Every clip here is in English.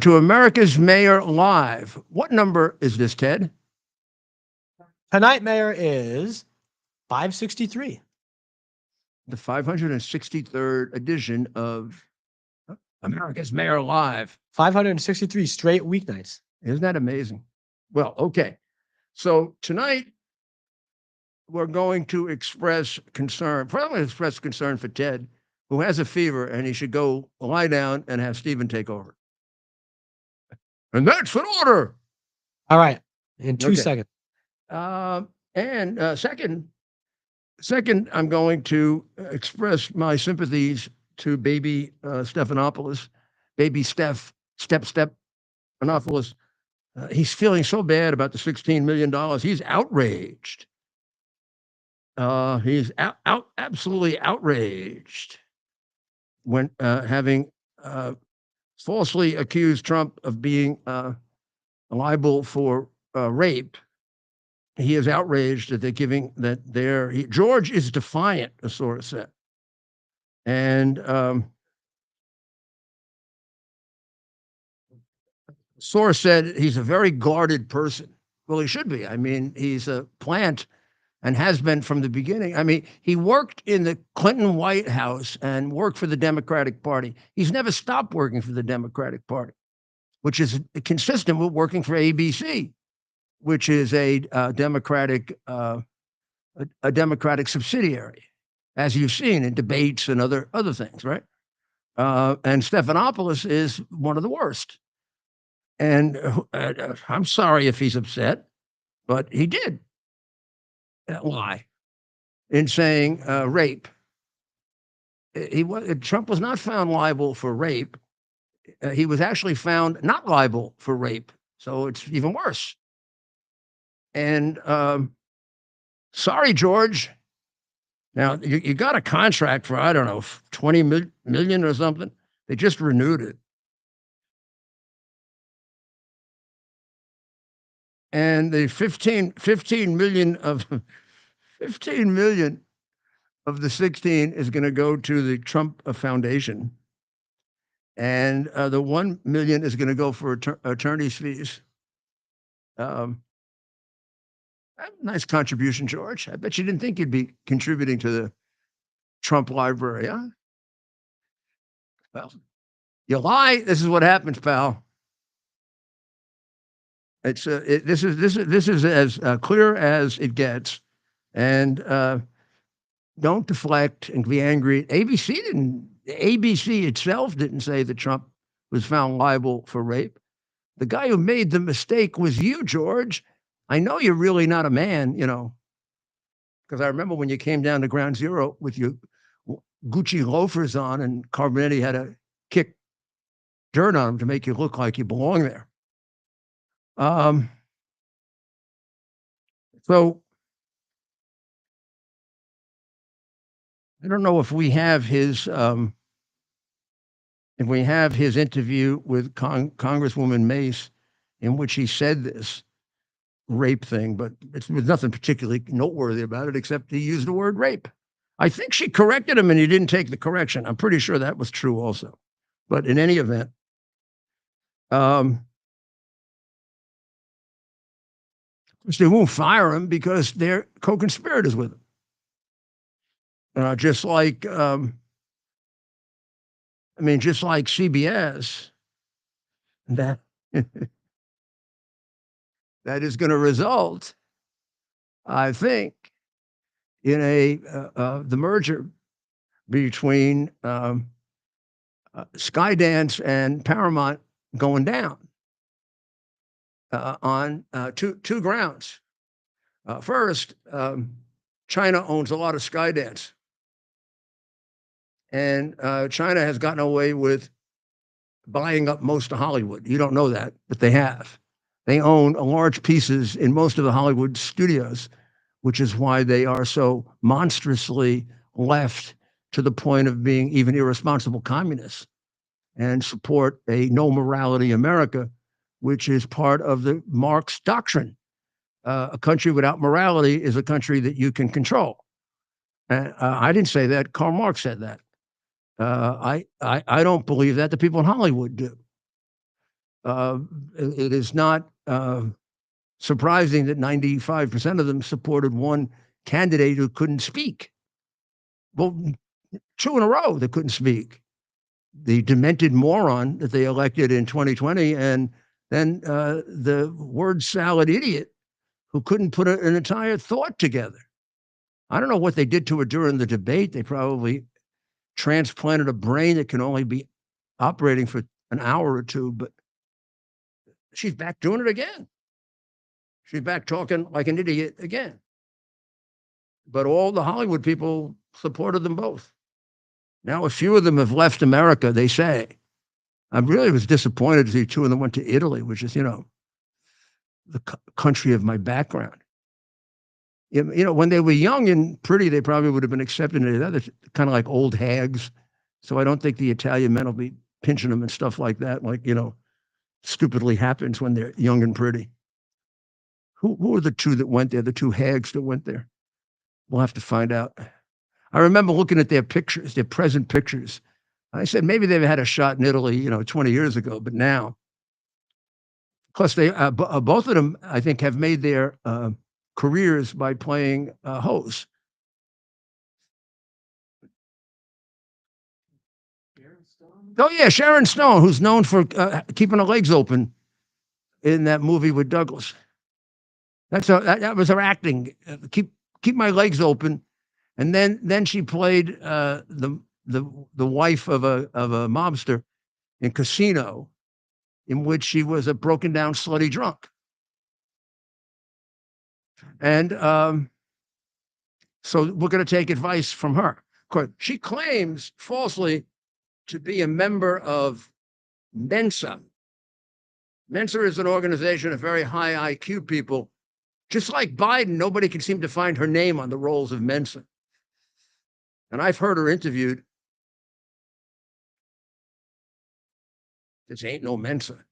to America's Mayor Live. What number is this, Ted? Tonight, Mayor, is 563. The 563rd edition of America's Mayor Live. 563 straight weeknights. Isn't that amazing? Well, okay. So tonight, we're going to express concern, probably express concern for Ted, who has a fever, and he should go lie down and have Stephen take over. And that's an order. All right. In 2 Okay. seconds. Second, I'm going to express my sympathies to baby Stephanopoulos, baby Stephanopoulos. He's feeling so bad about the $16 million. He's outraged. He's absolutely outraged when having falsely accused Trump of being liable for rape. He is outraged that they're giving that George is defiant, a source said. And source said he's a very guarded person. Well, he should be. I mean, he's a plant and has been from the beginning. I mean, he worked in the Clinton White House and worked for the Democratic Party. He's never stopped working for the Democratic Party, which is consistent with working for ABC, which is a Democratic subsidiary, as you've seen in debates and other things, right? And Stephanopoulos is one of the worst. And I'm sorry if he's upset, but he did lie in saying rape. Trump was not found liable for rape. He was actually found not liable for rape. So it's even worse. And sorry, George. Now, you got a contract for, I don't know, 20 million or something. They just renewed it. And the 15 million of 15 million of the 16 is going to go to the Trump Foundation. And the 1 million is going to go for attorney's fees. Nice contribution, George. I bet you didn't think you'd be contributing to the Trump library, huh? Well, you lie. This is what happens, pal. This is as clear as it gets, and don't deflect and be angry. ABC itself didn't say that Trump was found liable for rape. The guy who made the mistake was you, George. I know you're really not a man, because I remember when you came down to Ground Zero with your Gucci loafers on, and Carbonetti had to kick dirt on him to make you look like you belong there. So I don't know if we have his interview with Congresswoman Mace, in which he said this rape thing, but there's nothing particularly noteworthy about it, except he used the word rape. I think she corrected him and he didn't take the correction. I'm pretty sure that was true also. But in any event, they won't fire him because they're co-conspirators with him. Just like CBS, that that is going to result, I think, in the merger between Skydance and Paramount going down on two grounds. First, China owns a lot of Skydance, and China has gotten away with buying up most of Hollywood. You don't know that, but they have. They own large pieces in most of the Hollywood studios, which is why they are so monstrously left, to the point of being even irresponsible communists, and support a no morality America, which is part of the Marx doctrine. A country without morality is a country that you can control. And I didn't say that. Karl Marx said that. I don't believe that. The people in Hollywood do. uh, it is not surprising that 95% of them supported one candidate who couldn't speak. Well, 2 in a row that couldn't speak. The demented moron that they elected in 2020, and then the word salad idiot who couldn't put an entire thought together. I don't know what they did to her during the debate. They probably transplanted a brain that can only be operating for an hour or two, but she's back doing it again. She's back talking like an idiot again. But all the Hollywood people supported them both. Now, a few of them have left America, they say. I really was disappointed to see 2 of them went to Italy, which is, the country of my background. When they were young and pretty, they probably would have been accepted into the other, kind of like old hags. So I don't think the Italian men will be pinching them and stuff like that, like, stupidly happens when they're young and pretty. Who are the 2 that went there, the 2 hags that went there? We'll have to find out. I remember looking at their pictures, their present pictures. I said, maybe they've had a shot in Italy, 20 years ago, but now. Plus, they both of them, I think, have made their careers by playing hoes. Oh, yeah, Sharon Stone, who's known for keeping her legs open in that movie with Douglas. That was her acting. Keep my legs open. And then she played the wife of a mobster in Casino, in which she was a broken down, slutty drunk. And so we're going to take advice from her. Of course, she claims falsely to be a member of Mensa. Mensa is an organization of very high IQ people. Just like Biden, nobody can seem to find her name on the rolls of Mensa. And I've heard her interviewed. This ain't no Mensa.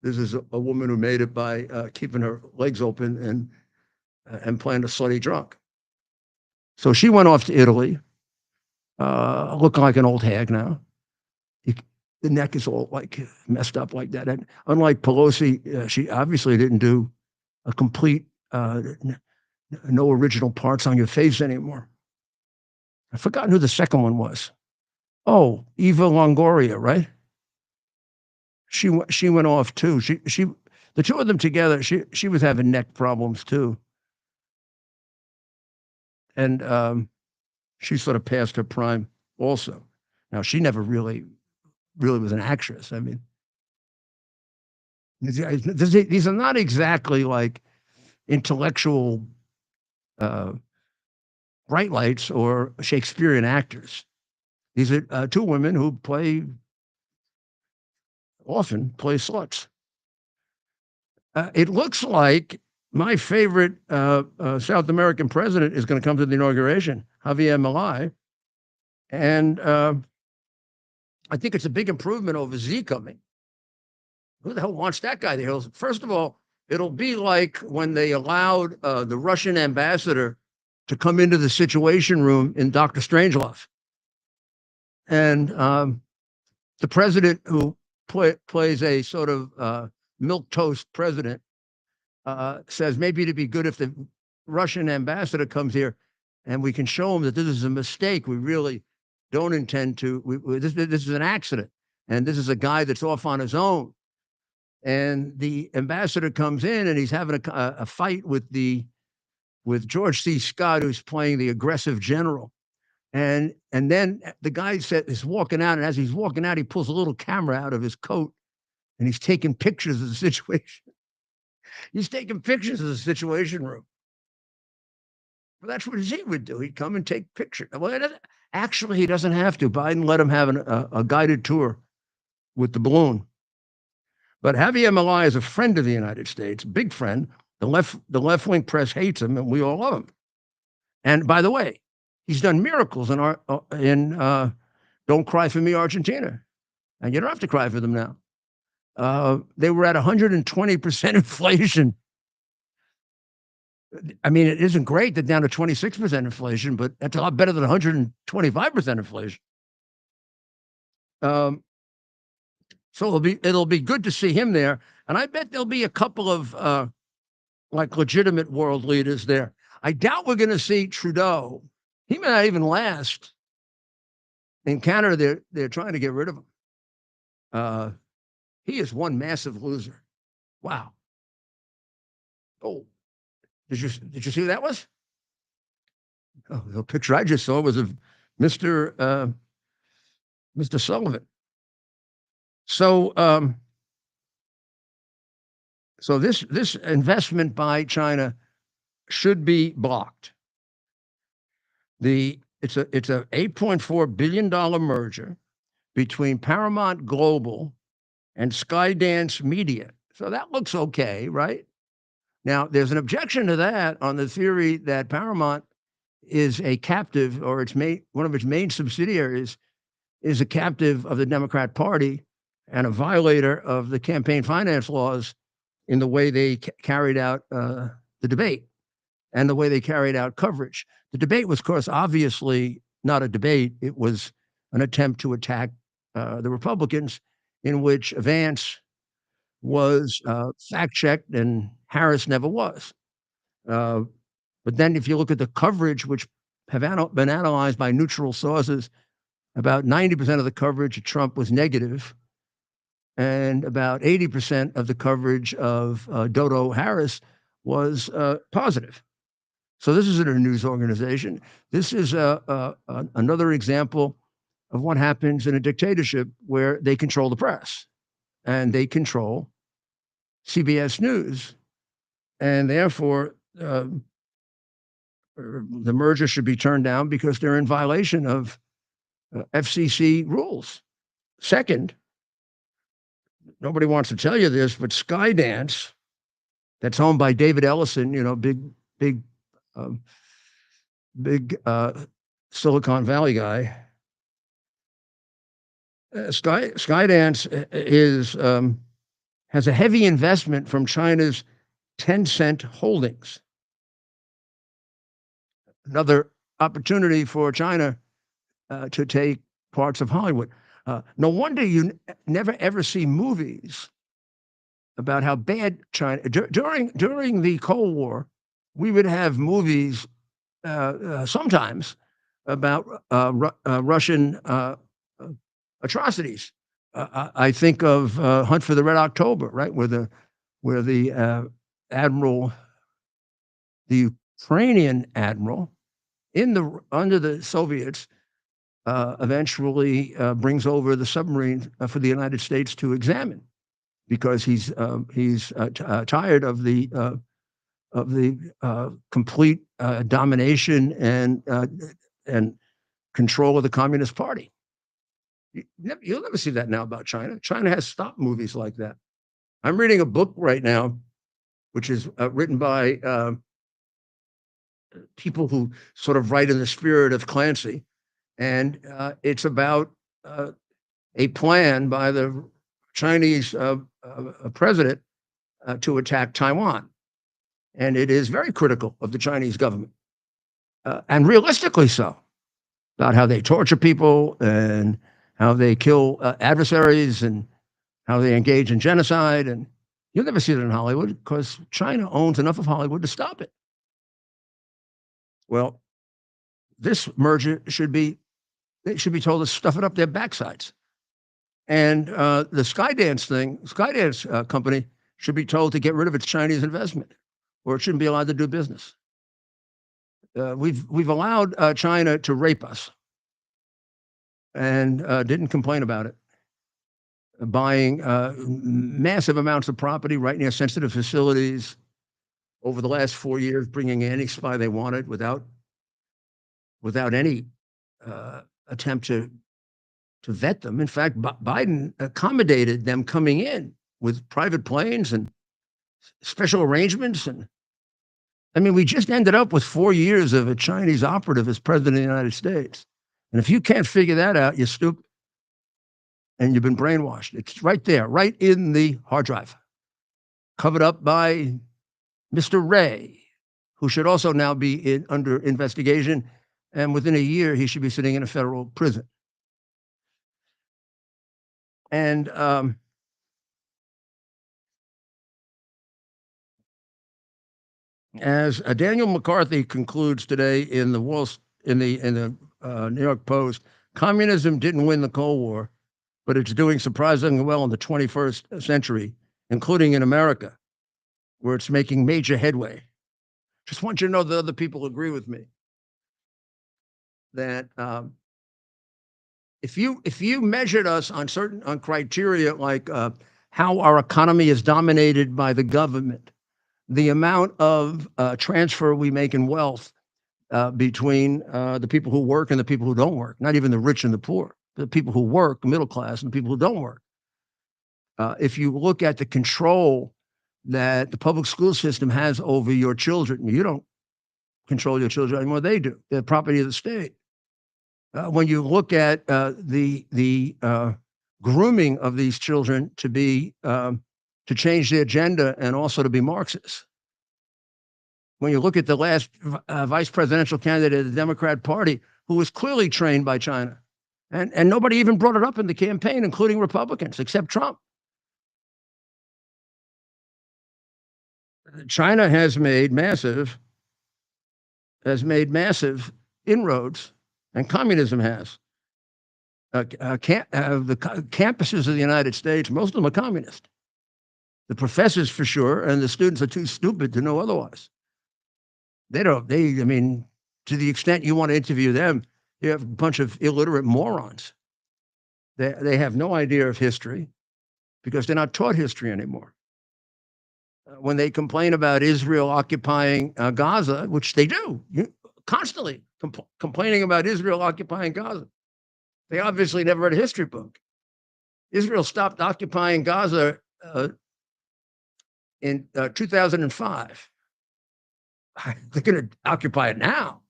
This is a woman who made it by keeping her legs open and playing a slutty drunk. So she went off to Italy, looking like an old hag now. The neck is all like messed up like that. And unlike Pelosi, she obviously didn't do a complete, no original parts on your face anymore. I've forgotten who the second one was. Oh, Eva Longoria, right? She went off too. The 2 of them together, she was having neck problems too. And she sort of passed her prime also. Now, she never really was an actress. I mean, these are not exactly like intellectual bright lights or Shakespearean actors. These are 2 women who often play sluts. It looks like my favorite South American president is going to come to the inauguration, Javier Milei. And I think it's a big improvement over Z coming. Who the hell wants that guy there? First of all, it'll be like when they allowed the Russian ambassador to come into the Situation Room in Dr. Strangelove. And the president who plays a sort of milquetoast president says maybe it'd be good if the Russian ambassador comes here and we can show him that this is a mistake. We really don't intend to. This is an accident. And this is a guy that's off on his own. And the ambassador comes in and he's having a fight with George C. Scott, who's playing the aggressive general. And then the guy is walking out, and as he's walking out, he pulls a little camera out of his coat, and he's taking pictures of the situation. He's taking pictures of the Situation Room. Well, that's what Z would do. He'd come and take pictures. Well, actually, he doesn't have to. Biden let him have a guided tour with the balloon. But Javier Milei is a friend of the United States, big friend. The left-wing press hates him, and we all love him. And by the way, he's done miracles in Don't Cry for Me, Argentina. And you don't have to cry for them now. They were at 120% inflation. I mean, it isn't great. They're down to 26% inflation, but that's a lot better than 125% inflation. So it'll be good to see him there. And I bet there'll be a couple of like legitimate world leaders there. I doubt we're going to see Trudeau. He may not even last. In Canada, they're trying to get rid of him. He is one massive loser. Wow. Oh, did you see who that was? Oh, the picture I just saw was of Mr. Mr. Sullivan. So so this investment by China should be blocked. It's a $8.4 billion merger between Paramount Global and Skydance Media. So that looks okay, right? Now, there's an objection to that on the theory that Paramount is a captive, or one of its main subsidiaries is a captive of the Democrat Party and a violator of the campaign finance laws in the way they carried out the debate and the way they carried out coverage. The debate was, of course, obviously not a debate. It was an attempt to attack the Republicans, in which Vance was fact-checked and Harris never was. But then if you look at the coverage, which have been analyzed by neutral sources, about 90% of the coverage of Trump was negative, and about 80% of the coverage of Dodo Harris was positive. So this isn't a news organization. This is another example of what happens in a dictatorship where they control the press and they control CBS News. And therefore, the merger should be turned down because they're in violation of FCC rules. Second, nobody wants to tell you this, but Skydance, that's owned by David Ellison, big Silicon Valley guy. Skydance has a heavy investment from China's Tencent Holdings. Another opportunity for China to take parts of Hollywood. No wonder you never ever see movies about how bad China. During the Cold War, we would have movies sometimes about Russian atrocities. I think of Hunt for the Red October, right, where the admiral, the Ukrainian admiral, under the Soviets, eventually brings over the submarine for the United States to examine, because he's tired of the complete domination and control of the Communist Party. You'll never see that now about China. China has stopped movies like that. I'm reading a book right now, which is written by people who sort of write in the spirit of Clancy. And it's about a plan by the Chinese president to attack Taiwan. And it is very critical of the Chinese government, and realistically so, about how they torture people and how they kill adversaries and how they engage in genocide. And you'll never see it in Hollywood because China owns enough of Hollywood to stop it. Well, this merger they should be told to stuff it up their backsides. And the Skydance company should be told to get rid of its Chinese investment, or it shouldn't be allowed to do business. We've allowed China to rape us, and didn't complain about it. Buying massive amounts of property right near sensitive facilities over the last 4 years, bringing any spy they wanted without any attempt to vet them. In fact, Biden accommodated them coming in with private planes and special arrangements. And I mean, we just ended up with 4 years of a Chinese operative as president of the United States. And if you can't figure that out, you're stupid. And you've been brainwashed. It's right there, right in the hard drive, covered up by Mr. Ray, who should also now be under investigation. And within a year, he should be sitting in a federal prison. And As Daniel McCarthy concludes today in the New York Post, communism didn't win the Cold War, but it's doing surprisingly well in the 21st century, including in America, where it's making major headway. Just want you to know that other people agree with me that if you measured us on criteria like how our economy is dominated by the government, the amount of transfer we make in wealth between the people who work and the people who don't work, not even the rich and the poor, the people who work, the middle class, and the people who don't work. If you look at the control that the public school system has over your children, you don't control your children anymore. They do. They're property of the state. When you look at the grooming of these children to be to change their gender and also to be Marxists. When you look at the last vice presidential candidate of the Democrat Party, who was clearly trained by China, and nobody even brought it up in the campaign, including Republicans, except Trump. China has made massive inroads, and communism has. The campuses of the United States, most of them are communist. The professors, for sure, and the students are too stupid to know otherwise. I mean, to the extent you want to interview them, you have a bunch of illiterate morons. They have no idea of history because they're not taught history anymore. When they complain about Israel occupying Gaza, which they do constantly, complaining about Israel occupying Gaza, they obviously never read a history book. Israel stopped occupying Gaza in 2005. They're going to occupy it now.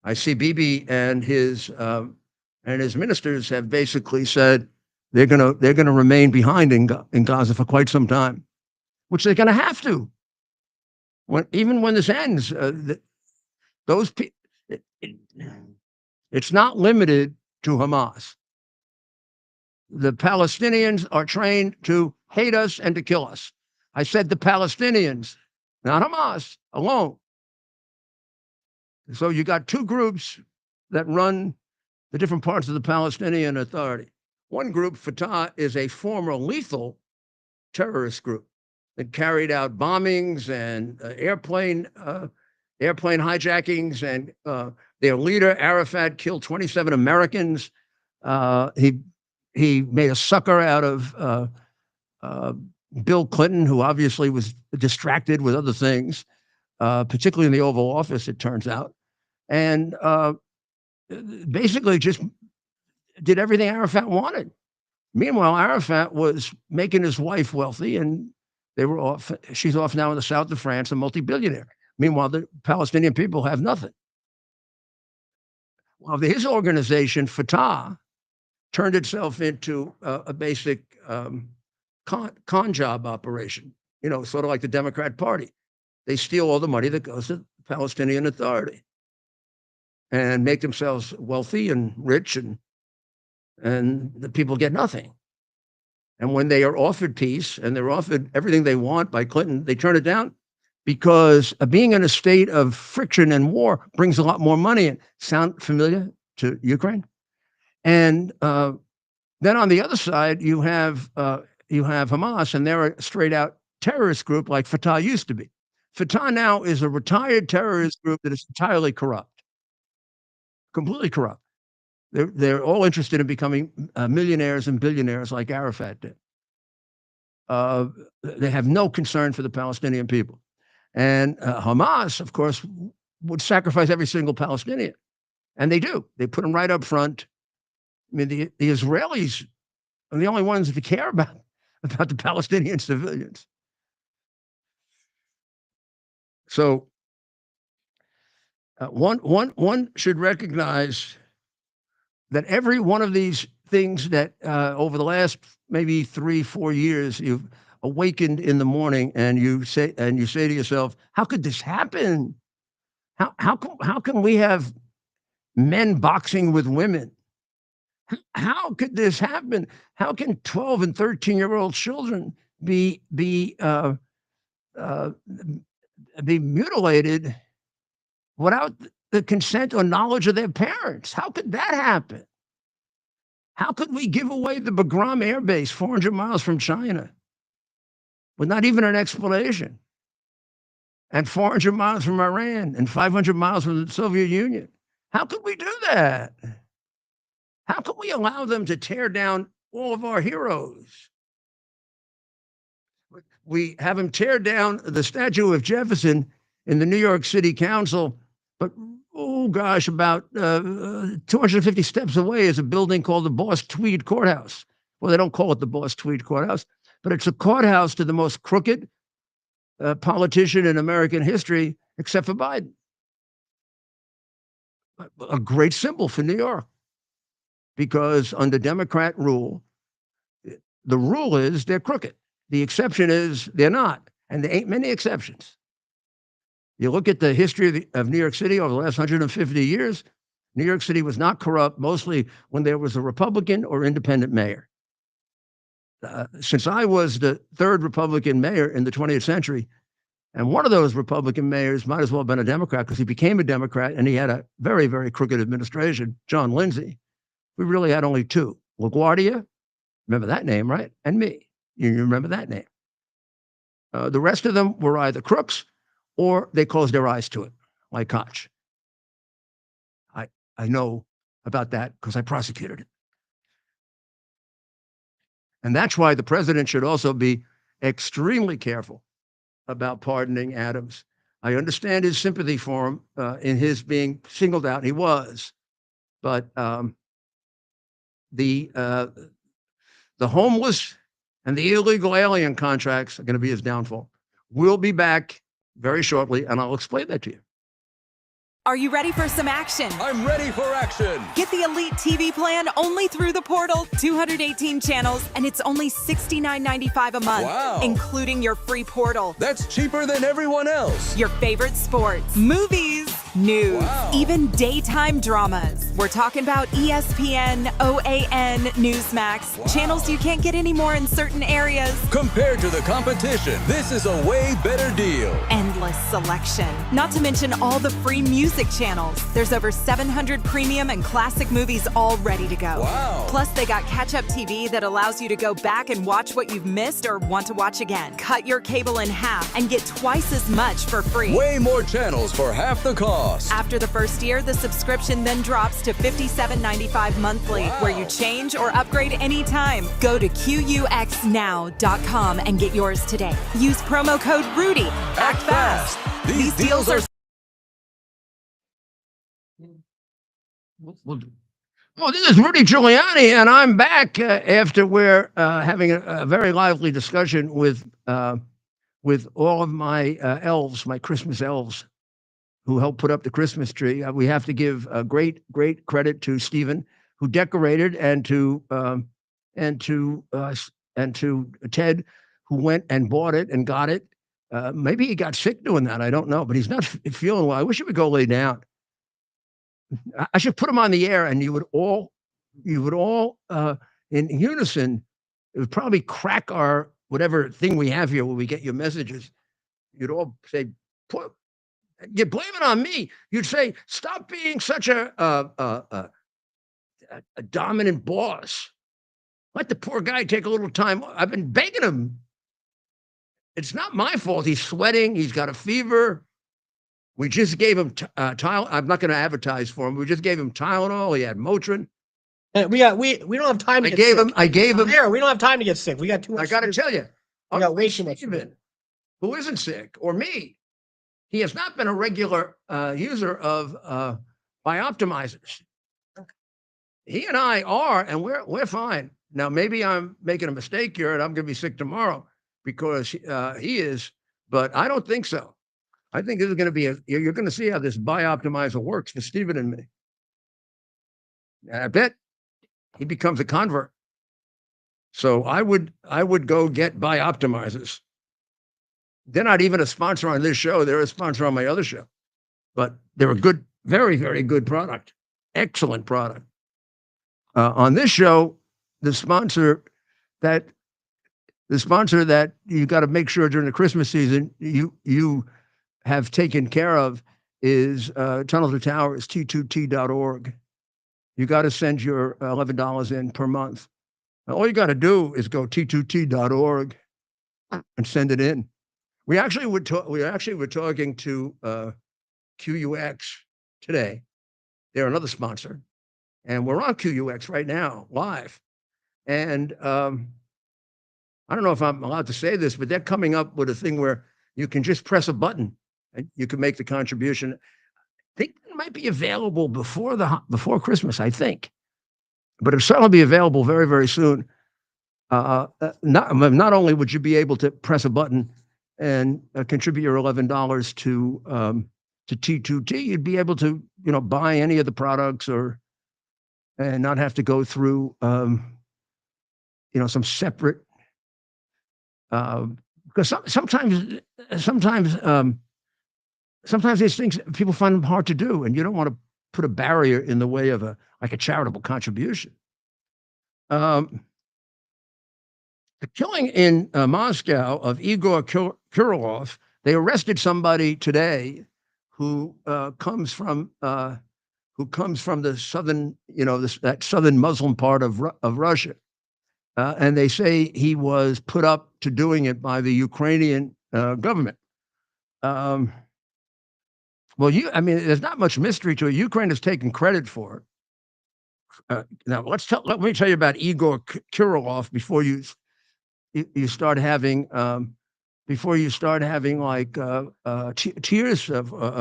I see Bibi and his ministers have basically said they're going to remain behind in Gaza for quite some time, which they're going to have to. Even when this ends, those people, it's not limited to Hamas. The Palestinians are trained to hate us and to kill us. I said the Palestinians, not Hamas alone. So you got two groups that run the different parts of the Palestinian Authority. One group, Fatah, is a former lethal terrorist group that carried out bombings and airplane hijackings, and their leader, Arafat, killed 27 Americans. He made a sucker out of Bill Clinton, who obviously was distracted with other things, particularly in the Oval Office, it turns out, and basically just did everything Arafat wanted. Meanwhile, Arafat was making his wife wealthy, and they were off. She's off now in the south of France, a multi-billionaire. Meanwhile, the Palestinian people have nothing. Well, his organization, Fatah, turned itself into a basic con job operation, sort of like the Democrat Party. They steal all the money that goes to the Palestinian Authority and make themselves wealthy and rich, and the people get nothing. And when they are offered peace and they're offered everything they want by Clinton, they turn it down because being in a state of friction and war brings a lot more money in. Sound familiar to Ukraine? And then on the other side, you have Hamas, and they're a straight out terrorist group like Fatah used to be. Fatah now is a retired terrorist group that is entirely corrupt, completely corrupt. They're all interested in becoming millionaires and billionaires like Arafat did. They have no concern for the Palestinian people. And Hamas, of course, would sacrifice every single Palestinian. And they do. They put them right up front. I mean, the Israelis are the only ones that care about the Palestinian civilians. So one should recognize that every one of these things that over the last maybe 3-4 years you've awakened in the morning and you say to yourself, how could this happen? How can we have men boxing with women? How could this happen? How can 12 and 13-year-old children be be mutilated without the consent or knowledge of their parents. How could that happen? How could we give away the Bagram Air Base 400 miles from China with not even an explanation? And 400 miles from Iran and 500 miles from the Soviet Union. How could we do that? How could we allow them to tear down all of our heroes? We have them tear down the statue of Jefferson in the New York City Council, but oh gosh, about 250 steps away is a building called the Boss Tweed Courthouse. Well, they don't call it the Boss Tweed Courthouse, but it's a courthouse to the most crooked politician in American history, except for Biden. A great symbol for New York, because under Democrat rule, the rule is they're crooked. The exception is they're not, and there ain't many exceptions. You look at the history of New York City over the last 150 years, New York City was not corrupt, mostly when there was a Republican or independent mayor. Since I was the third Republican mayor in the 20th century, and one of those Republican mayors might as well have been a Democrat because he became a Democrat and he had a very, very crooked administration, John Lindsay. We really had only two, LaGuardia, remember that name, right? And me. You remember that name. The rest of them were either crooks or they closed their eyes to it, like Koch. I know about that because I prosecuted it. And that's why the president should also be extremely careful about pardoning Adams. I understand his sympathy for him in his being singled out. He was, but the homeless and the illegal alien contracts are going to be his downfall. We'll be back very shortly, and I'll explain that to you. Are you ready for some action? I'm ready for action. Get the Elite TV plan only through the portal, 218 channels, and it's only $69.95 a month, Wow. including your free portal. That's cheaper than everyone else. Your favorite sports, movies, news, Wow. even daytime dramas. We're talking about ESPN, OAN, Newsmax, Wow. channels you can't get anymore in certain areas. Compared to the competition, this is a way better deal. Endless selection. Not to mention all the free music channels. There's over 700 premium and classic movies all ready to go. Wow. Plus, they got catch-up TV that allows you to go back and watch what you've missed or want to watch again. Cut your cable in half and get twice as much for free. Way more channels for half the cost. After the first year, the subscription then drops to $57.95 monthly, Wow. where you change or upgrade anytime. Go to QUXNow.com and get yours today. Use promo code RUDY. Act fast. These deals are Well, this is Rudy Giuliani, and I'm back after we're having a very lively discussion with all of my elves, my Christmas elves, who helped put up the Christmas tree. We have to give great credit to Stephen, who decorated, and to Ted, who went and bought it and got it. Maybe he got sick doing that. I don't know, but he's not feeling well. I wish he would go lay down. I should put him on the air, and you would all in unison, it would probably crack our whatever thing we have here where we get your messages. You'd all say, you blame it on me. You'd say, stop being such a dominant boss. Let the poor guy take a little time. I've been begging him. It's not my fault. He's sweating. He's got a fever. We just gave him Tylenol. I'm not going to advertise for him. We just gave him Tylenol. He had Motrin. And we don't have time to I get gave sick. him. I gave him. There, we don't have time to get sick. We got too much. I got to tell you, We got way too much. Stephen, who isn't sick, or me, he has not been a regular user of bioptimizers. He and I are, and we're fine. Now, maybe I'm making a mistake here, and I'm going to be sick tomorrow because he is, but I don't think so. I think this is going to be you're going to see how this bioptimizer works for Stephen and me. And I bet he becomes a convert. So I would go get bioptimizers. They're not even a sponsor on this show. They're a sponsor on my other show, but they're a good, very, very good product. Excellent product. On this show, the sponsor that you got to make sure during the Christmas season, you have taken care of is Tunnel to Tower is T2T.org. You got to send your $11 in per month. All you got to do is go T2T.org and send it in. We actually were talking to QUX today. They're another sponsor, and we're on QUX right now, live. And I don't know if I'm allowed to say this, but they're coming up with a thing where you can just press a button and you can make the contribution. I think it might be available before Christmas, I think, but it'll certainly be available very, very soon. Not only would you be able to press a button and contribute your $11 to T2T, you'd be able to, buy any of the products and not have to go through, some separate, because sometimes these things, people find them hard to do, and you don't want to put a barrier in the way of a charitable contribution. The killing in Moscow of Igor Kirillov, they arrested somebody today who comes from the southern, that southern Muslim part of Russia, and they say he was put up to doing it by the Ukrainian government. Well, there's not much mystery to it. Ukraine has taken credit for it. Now, let me tell you about Igor Kirillov before you start having tears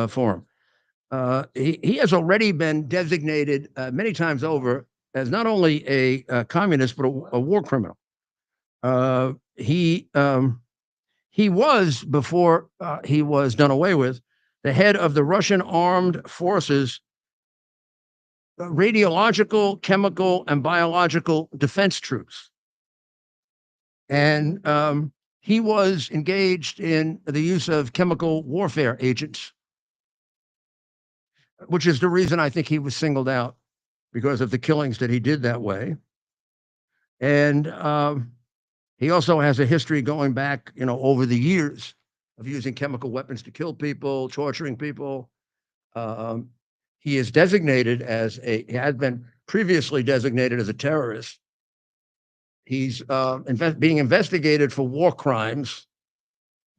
for him. He has already been designated many times over as not only a communist but a war criminal. He was, before he was done away with, the head of the Russian armed forces radiological, chemical, and biological defense troops. And he was engaged in the use of chemical warfare agents, which is the reason I think he was singled out, because of the killings that he did that way. And he also has a history going back, over the years of using chemical weapons to kill people, torturing people. He is designated he had been previously designated as a terrorist. He's being investigated for war crimes,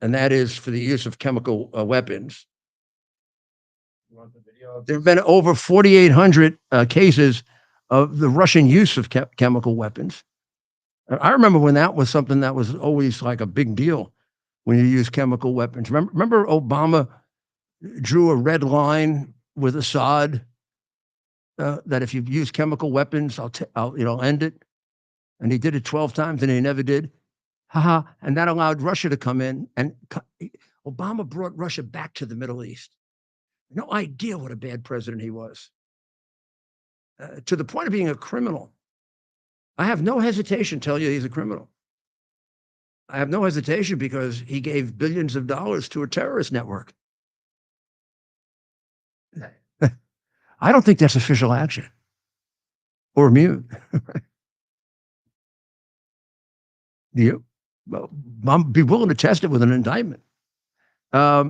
and that is for the use of chemical weapons. There have been over 4,800 cases of the Russian use of chemical weapons. I remember when that was something that was always like a big deal, when you use chemical weapons. Remember Obama drew a red line with Assad, that if you use chemical weapons, I'll end it. And he did it 12 times and he never did. And that allowed Russia to come in, and Obama brought Russia back to the Middle East. No idea what a bad president he was, to the point of being a criminal. I have no hesitation to tell you he's a criminal. I have no hesitation because he gave billions of dollars to a terrorist network. I don't think that's official action or immune. Well, I'll be willing to test it with an indictment. Yeah.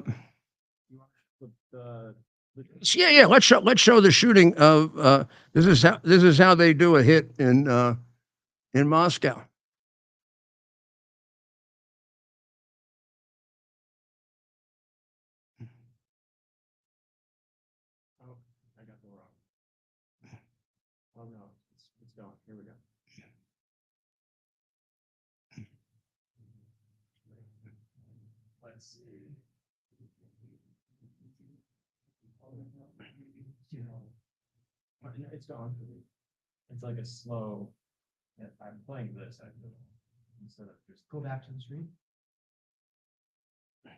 Let's show the shooting of. This is how they do a hit in Moscow. Oh, I got the wrong. Oh no, it's gone. Here we go. Let's see. It's gone. It's like a slow. I'm playing this actually instead of just Go back to the screen. I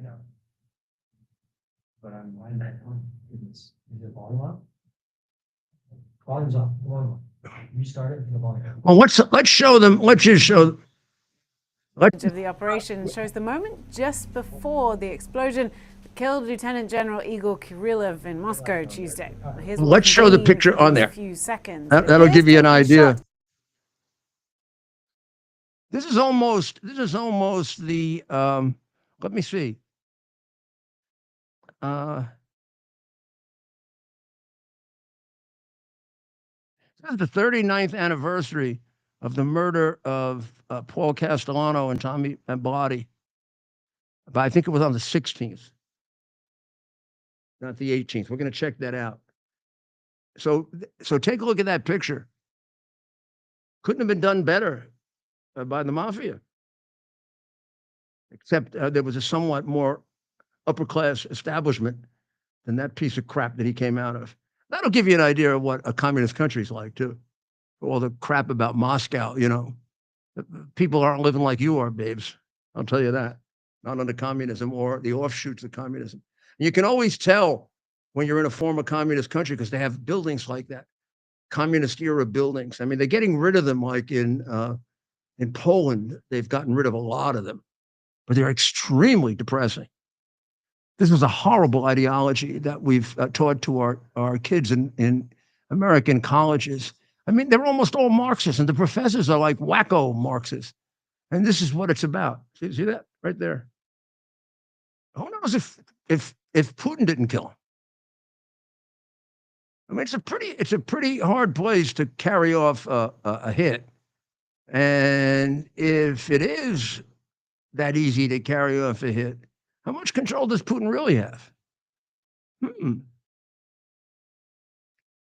know. But I'm winding that on. Is the volume up? Volume's up. Volume up. Restart it. The volume. Well, let's show them. Let's just show. Of the operation shows the moment just before the explosion that killed Lieutenant General Igor Kirillov in Moscow Tuesday. Let's show the picture on there. A few seconds. That'll give you an idea. This is almost the, let me see. This is the 39th anniversary of the murder of Paul Castellano and Tommy Bilotti. But I think it was on the 16th, not the 18th. We're going to check that out. So take a look at that picture. Couldn't have been done better by the mafia, except there was a somewhat more upper class establishment than that piece of crap that he came out of. That'll give you an idea of what a communist country's like, too. All the crap about Moscow, you know. People aren't living like you are, babes. I'll tell you that. Not under communism or the offshoots of communism. You can always tell when you're in a former communist country because they have buildings like that, communist era buildings. I mean, they're getting rid of them, like in Poland. They've gotten rid of a lot of them, but they're extremely depressing. This was a horrible ideology that we've taught to our kids in American colleges. I mean, they're almost all Marxists, and the professors are like wacko Marxists. And this is what it's about. See that right there? Who knows if Putin didn't kill him? I mean, it's a pretty hard place to carry off a hit. And if it is that easy to carry off a hit, how much control does Putin really have?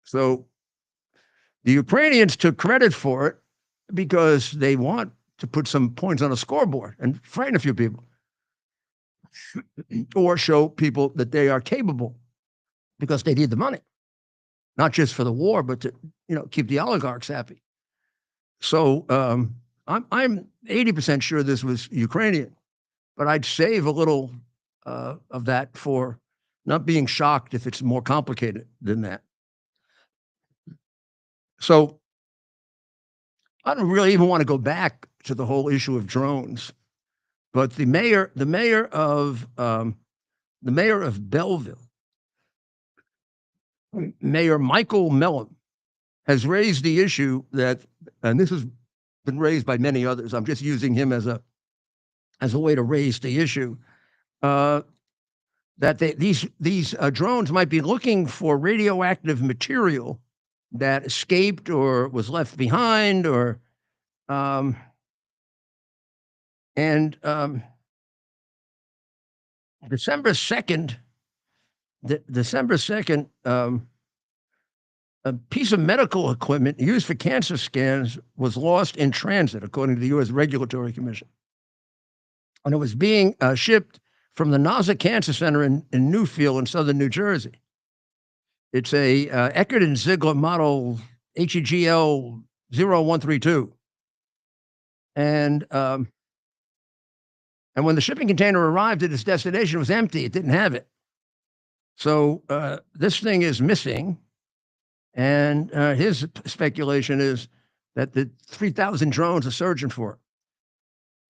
So the Ukrainians took credit for it because they want to put some points on a scoreboard and frighten a few people or show people that they are capable because they need the money, not just for the war, but to, you know, keep the oligarchs happy. So I'm 80% sure this was Ukrainian, but I'd save a little of that for not being shocked if it's more complicated than that. So I don't really even want to go back to the whole issue of drones, but the mayor of Belleville, Mayor Michael Mellon, has raised the issue that, and this has been raised by many others. I'm just using him as a way to raise the issue that these drones might be looking for radioactive material that escaped or was left behind, or December 2nd, a piece of medical equipment used for cancer scans was lost in transit, according to the U.S. Regulatory Commission. And it was being shipped from the NASA Cancer Center in Newfield in southern New Jersey. It's a Eckert and Ziegler model HEGL 0132. And when the shipping container arrived at its destination, it was empty. It didn't have it. So this thing is missing. And his speculation is that the 3,000 drones are searching for it.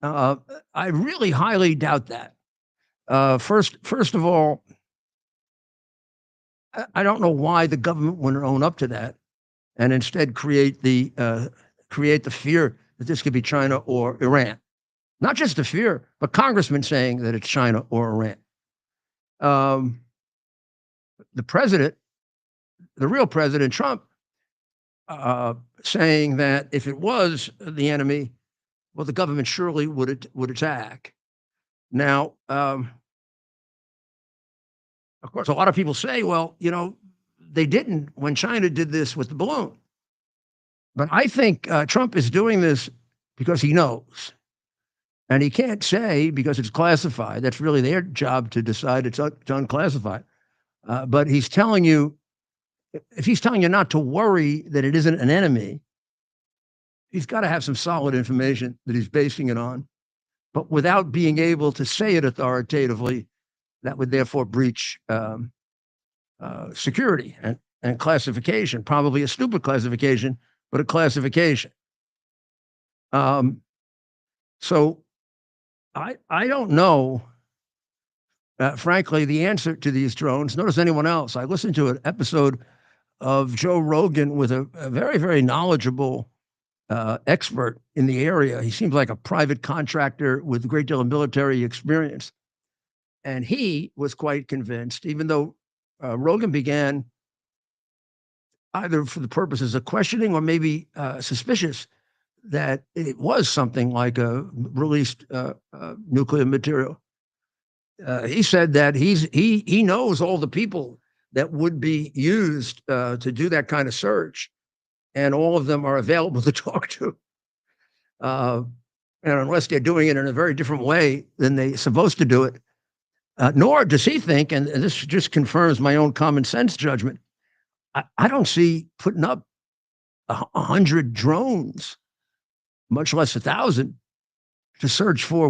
I really highly doubt that. First of all, I don't know why the government wouldn't own up to that and instead create the fear that this could be China or Iran. Not just the fear, but congressmen saying that it's China or Iran. The president, the real President Trump, saying that if it was the enemy, well, the government surely would attack. Now, of course, a lot of people say, well, you know, they didn't when China did this with the balloon. But I think Trump is doing this because he knows. And he can't say because it's classified. That's really their job to decide it's unclassified. But he's telling you, if he's telling you not to worry that it isn't an enemy, he's got to have some solid information that he's basing it on. But without being able to say it authoritatively, that would therefore breach security and classification, probably a stupid classification, but a classification. So I don't know, frankly, the answer to these drones, nor does anyone else. I listened to an episode of Joe Rogan with a very, very knowledgeable expert in the area. He seems like a private contractor with a great deal of military experience. And he was quite convinced, even though Rogan began either for the purposes of questioning or maybe suspicious that it was something like a released nuclear material. He said that he knows all the people that would be used to do that kind of search, and all of them are available to talk to. And unless they're doing it in a very different way than they're supposed to do it, nor does he think, and this just confirms my own common sense judgment, I don't see putting up 100 drones, much less 1,000, to search for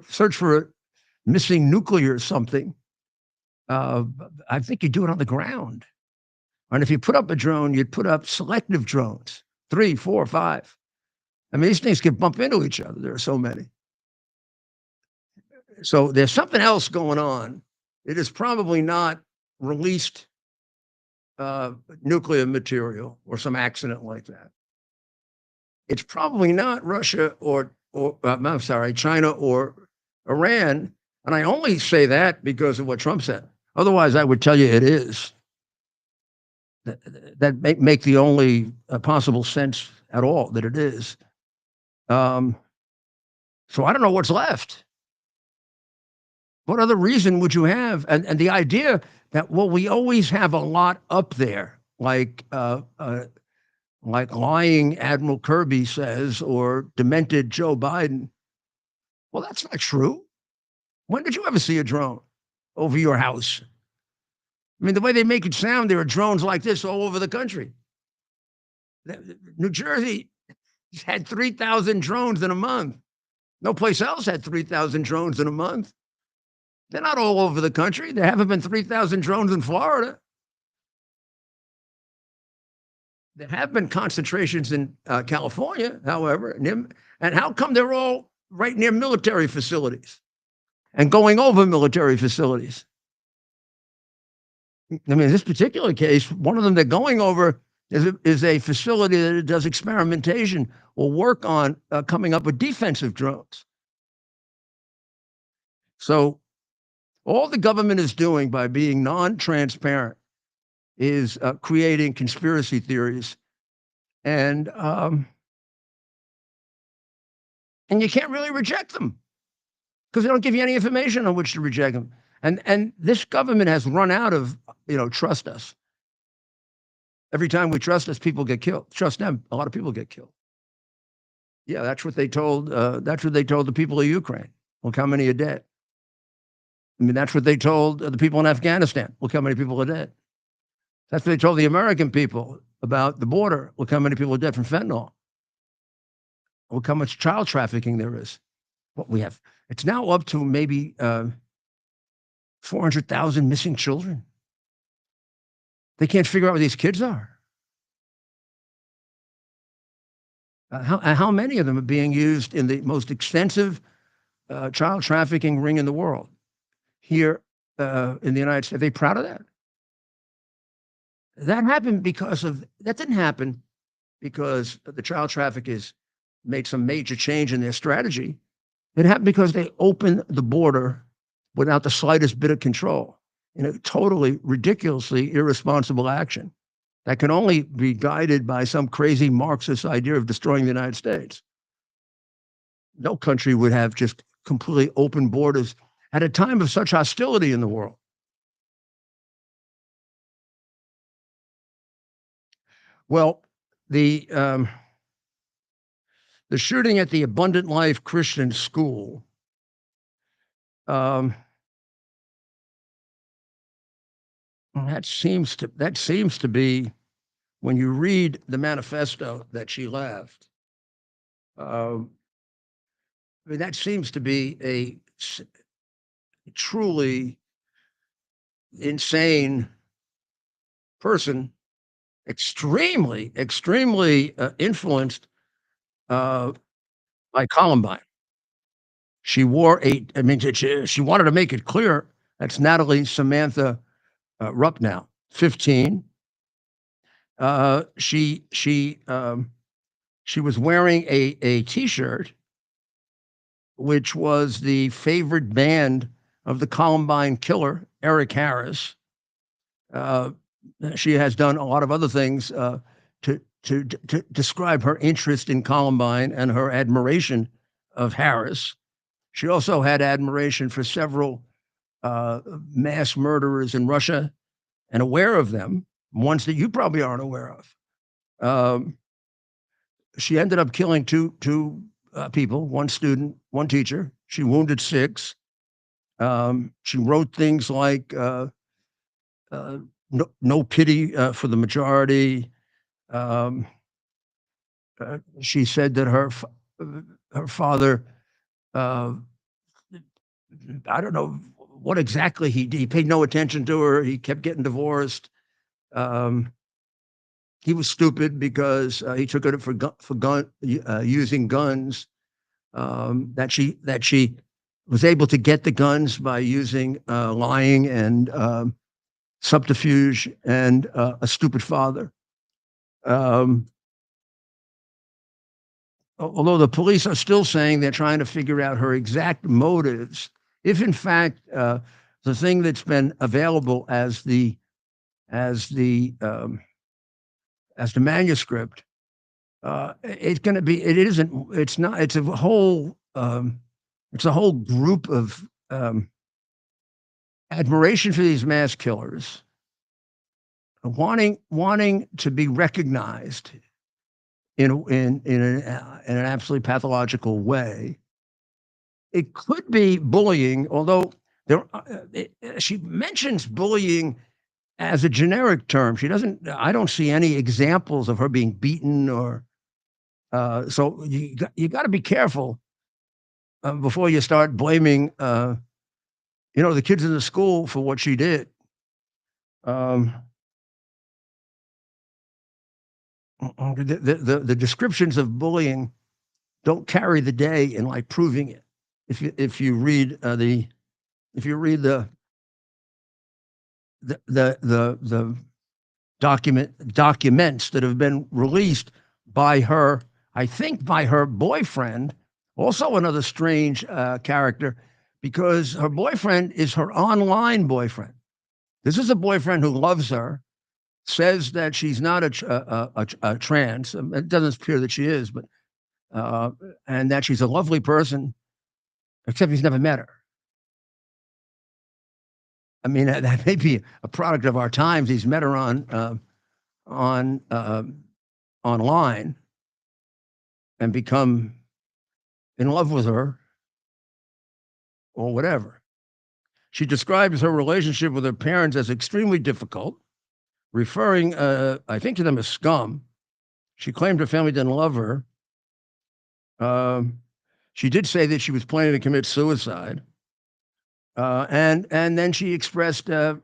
search for a missing nuclear something. I think you do it on the ground. And if you put up a drone, you'd put up selective drones, 3, 4, 5. I mean, these things can bump into each other. There are so many. So there's something else going on. It is probably not released nuclear material or some accident like that. It's probably not Russia or I'm sorry, China or Iran. And I only say that because of what Trump said. Otherwise, I would tell you it is. That make the only possible sense at all that it is. So I don't know what's left. What other reason would you have? And the idea that, well, we always have a lot up there, like lying Admiral Kirby says, or demented Joe Biden. Well, that's not true. When did you ever see a drone over your house? I mean, the way they make it sound, there are drones like this all over the country. New Jersey had 3,000 drones in a month. No place else had 3,000 drones in a month. They're not all over the country. There haven't been 3,000 drones in Florida. There have been concentrations in California, however. And how come they're all right near military facilities and going over military facilities? I mean, in this particular case, one of them they're going over is a facility that does experimentation or work on coming up with defensive drones. So all the government is doing by being non-transparent is creating conspiracy theories. And you can't really reject them because they don't give you any information on which to reject them. And this government has run out of, trust us. Every time we trust us, people get killed. Trust them, a lot of people get killed. Yeah, that's what they told. That's what they told the people of Ukraine. Look how many are dead. I mean, that's what they told the people in Afghanistan. Look how many people are dead. That's what they told the American people about the border. Look how many people are dead from fentanyl. Look how much child trafficking there is. What we have. It's now up to maybe 400,000 missing children. They can't figure out where these kids are. How many of them are being used in the most extensive child trafficking ring in the world? Here in the United States, are they proud of that? That didn't happen because the child traffickers made some major change in their strategy. It happened because they opened the border without the slightest bit of control in a totally ridiculously irresponsible action that can only be guided by some crazy Marxist idea of destroying the United States. No country would have just completely open borders at a time of such hostility in the world. Well, the shooting at the Abundant Life Christian School, that seems to be, when you read the manifesto that she left, that seems to be a truly insane person, extremely influenced by Columbine. She wore she wanted to make it clear, that's Natalie Samantha Rupp now, 15. She was wearing a T-shirt, which was the favorite band of the Columbine killer, Eric Harris. She has done a lot of other things to describe her interest in Columbine and her admiration of Harris. She also had admiration for several mass murderers in Russia and aware of them, ones that you probably aren't aware of. She ended up killing two people, one student, one teacher. She wounded 6. She wrote things like no pity for the majority. She said that her father, I don't know what exactly he did. He paid no attention to her. He kept getting divorced. He was stupid because he took it for using guns. That she was able to get the guns by using lying and subterfuge and a stupid father. Although the police are still saying they're trying to figure out her exact motives, if in fact the thing that's been available as the manuscript, it's going to be. It isn't. It's not. It's a whole. It's a whole group of admiration for these mass killers, wanting to be recognized in an absolutely pathological way. It could be bullying, although she mentions bullying as a generic term. She doesn't. I don't see any examples of her being beaten or. So you got to be careful before you start blaming, the kids in the school for what she did. The descriptions of bullying don't carry the day in like proving it. If you read the documents that have been released by her, I think by her boyfriend, also another strange character, because her boyfriend is her online boyfriend. This is a boyfriend who loves her, says that she's not a trans. It doesn't appear that she is, but and that she's a lovely person, except he's never met her. I mean, that may be a product of our times. He's met her online and become in love with her or whatever. She describes her relationship with her parents as extremely difficult, referring, I think, to them as scum. She claimed her family didn't love her. She did say that she was planning to commit suicide. And then she expressed her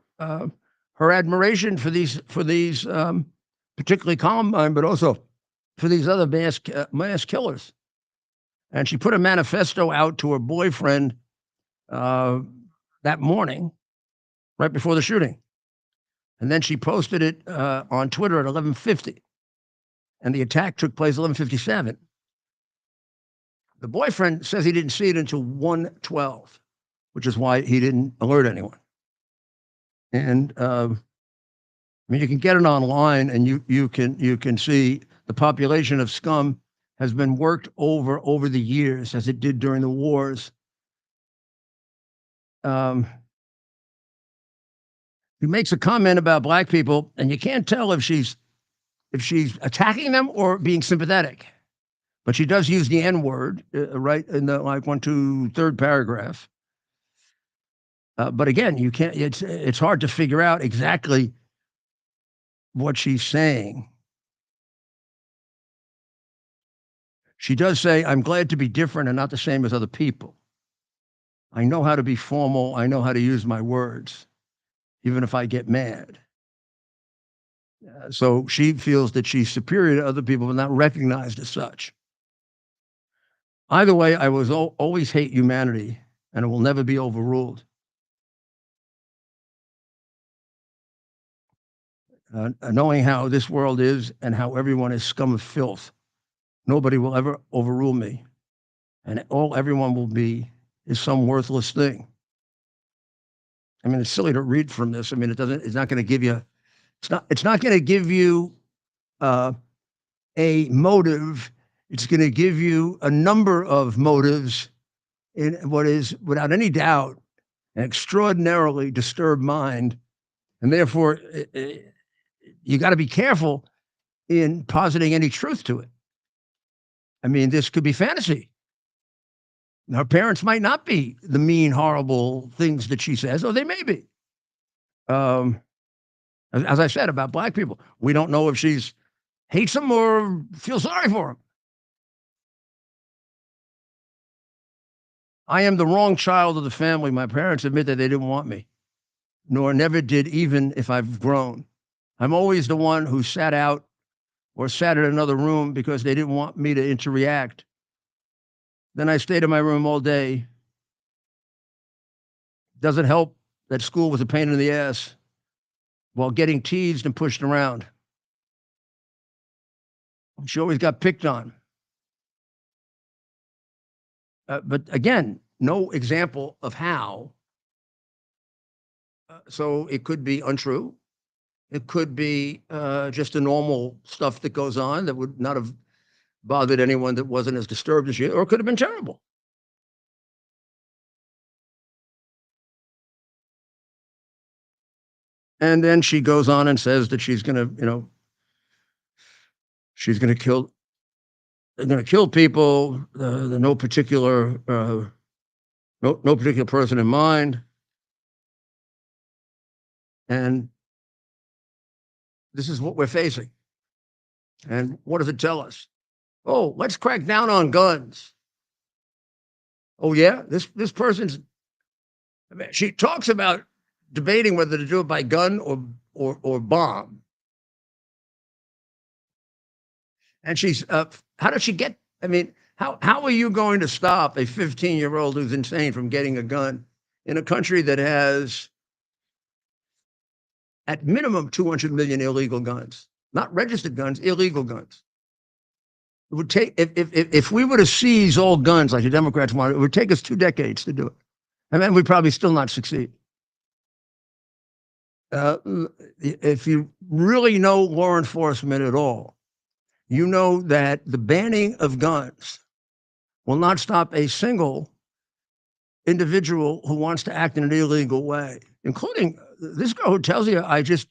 admiration for these particularly Columbine, but also for these other mass killers. And she put a manifesto out to her boyfriend that morning, right before the shooting. And then she posted it on Twitter at 11:50. And the attack took place at 11:57. The boyfriend says he didn't see it until 1:12, which is why he didn't alert anyone. And you can get it online, and you can see the population of scum has been worked over the years, as it did during the wars. He makes a comment about black people, and you can't tell if she's attacking them or being sympathetic. But she does use the N-word right in the 1, 2, 3rd paragraph. But again, you can't. It's hard to figure out exactly what she's saying. She does say, "I'm glad to be different and not the same as other people. I know how to be formal. I know how to use my words, even if I get mad." So she feels that she's superior to other people, but not recognized as such. Either way, I will always hate humanity, and it will never be overruled. knowing how this world is and how everyone is scum of filth. Nobody will ever overrule me, and all everyone will be is some worthless thing. I mean, it's silly to read from this. I mean, it's not going to give you, it's not going to give you a motive. It's going to give you a number of motives in what is, without any doubt, an extraordinarily disturbed mind. And therefore, you got to be careful in positing any truth to it. I mean, this could be fantasy. Her parents might not be the mean, horrible things that she says, or they may be. As I said about black people, we don't know if she's hates them or feels sorry for them. I am the wrong child of the family. My parents admit that they didn't want me, nor never did, even if I've grown. I'm always the one who sat out or sat in another room because they didn't want me to interact. Then I stayed in my room all day. Doesn't help that school was a pain in the ass while getting teased and pushed around. She always got picked on. But again, no example of how. So it could be untrue. It could be just the normal stuff that goes on that would not have bothered anyone that wasn't as disturbed as you, or it could have been terrible. And then she goes on and says that she's going to, she's going to kill, they're going to kill people. No particular, no particular person in mind. And this is what we're facing. And what does it tell us? Oh, let's crack down on guns. Oh yeah, this person's. I mean, she talks about debating whether to do it by gun or bomb. And she's, how did she get? I mean, how are you going to stop a 15-year-old who's insane from getting a gun in a country that has, at minimum, 200 million illegal guns, not registered guns, illegal guns? It would take, if we were to seize all guns like the Democrats wanted, it would take us 2 decades to do it. And then we'd probably still not succeed. If you really know law enforcement at all, you know that the banning of guns will not stop a single individual who wants to act in an illegal way, including this girl who tells you, I just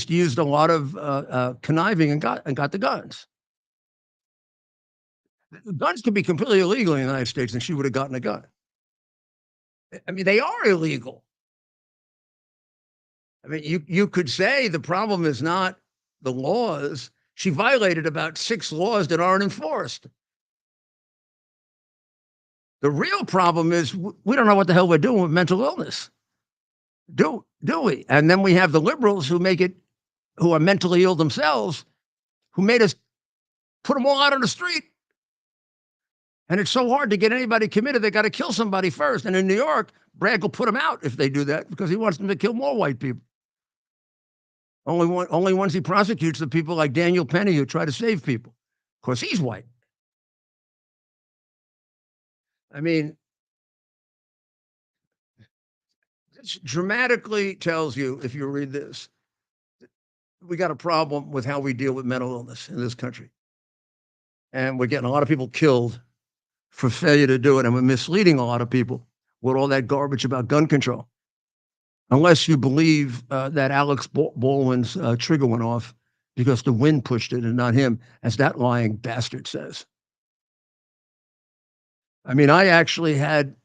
used a lot of conniving and got the guns. Guns can be completely illegal in the United States, and she would have gotten a gun. I mean, they are illegal. I mean, you could say the problem is not the laws. She violated about 6 laws that aren't enforced. The real problem is we don't know what the hell we're doing with mental illness. Do we? And then we have the liberals who are mentally ill themselves, who made us put them all out on the street. And it's so hard to get anybody committed. They got to kill somebody first. And in New York, Bragg will put them out if they do that because he wants them to kill more white people. Only once he prosecutes the people like Daniel Penny who try to save people. Of course, he's white. I mean, this dramatically tells you, if you read this, we got a problem with how we deal with mental illness in this country. And we're getting a lot of people killed for failure to do it. And we're misleading a lot of people with all that garbage about gun control. Unless you believe that Alex Baldwin's trigger went off because the wind pushed it and not him, as that lying bastard says. I mean, I actually had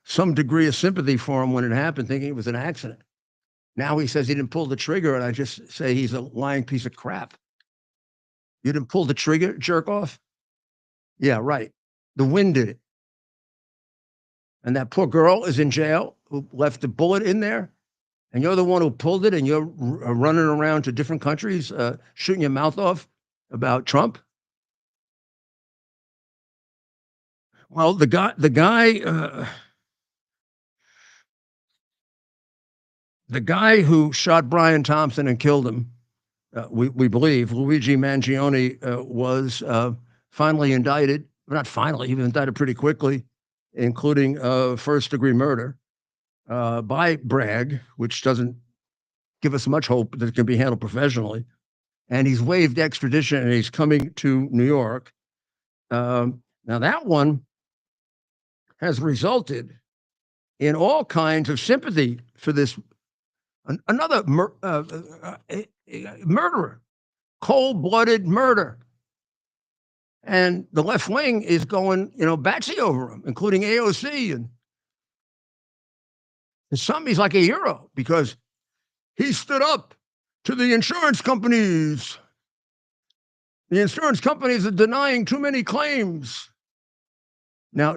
some degree of sympathy for him when it happened, thinking it was an accident. Now he says he didn't pull the trigger, and I just say he's a lying piece of crap. You didn't pull the trigger, jerk off? Yeah, right. The wind did it. And that poor girl is in jail who left the bullet in there. And you're the one who pulled it, and you're running around to different countries, shooting your mouth off about Trump. Well, the guy, the guy who shot Brian Thompson and killed him, we believe, Luigi Mangione, was finally indicted. Not finally, he was indicted pretty quickly, including first-degree murder by Bragg, which doesn't give us much hope that it can be handled professionally. And he's waived extradition, and he's coming to New York. Now, that one has resulted in all kinds of sympathy for this another murderer, cold-blooded murder. And the left wing is going, batsy over him, including AOC. And to some, he's like a hero because he stood up to the insurance companies. The insurance companies are denying too many claims. Now,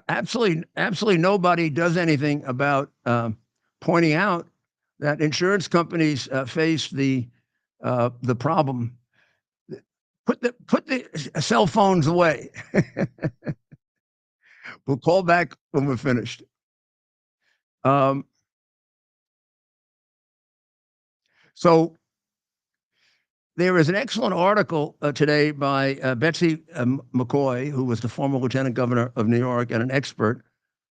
absolutely nobody does anything about pointing out that insurance companies face the problem. Put the cell phones away. We'll call back when we're finished. So there is an excellent article today by Betsy McCoy, who was the former lieutenant governor of New York and an expert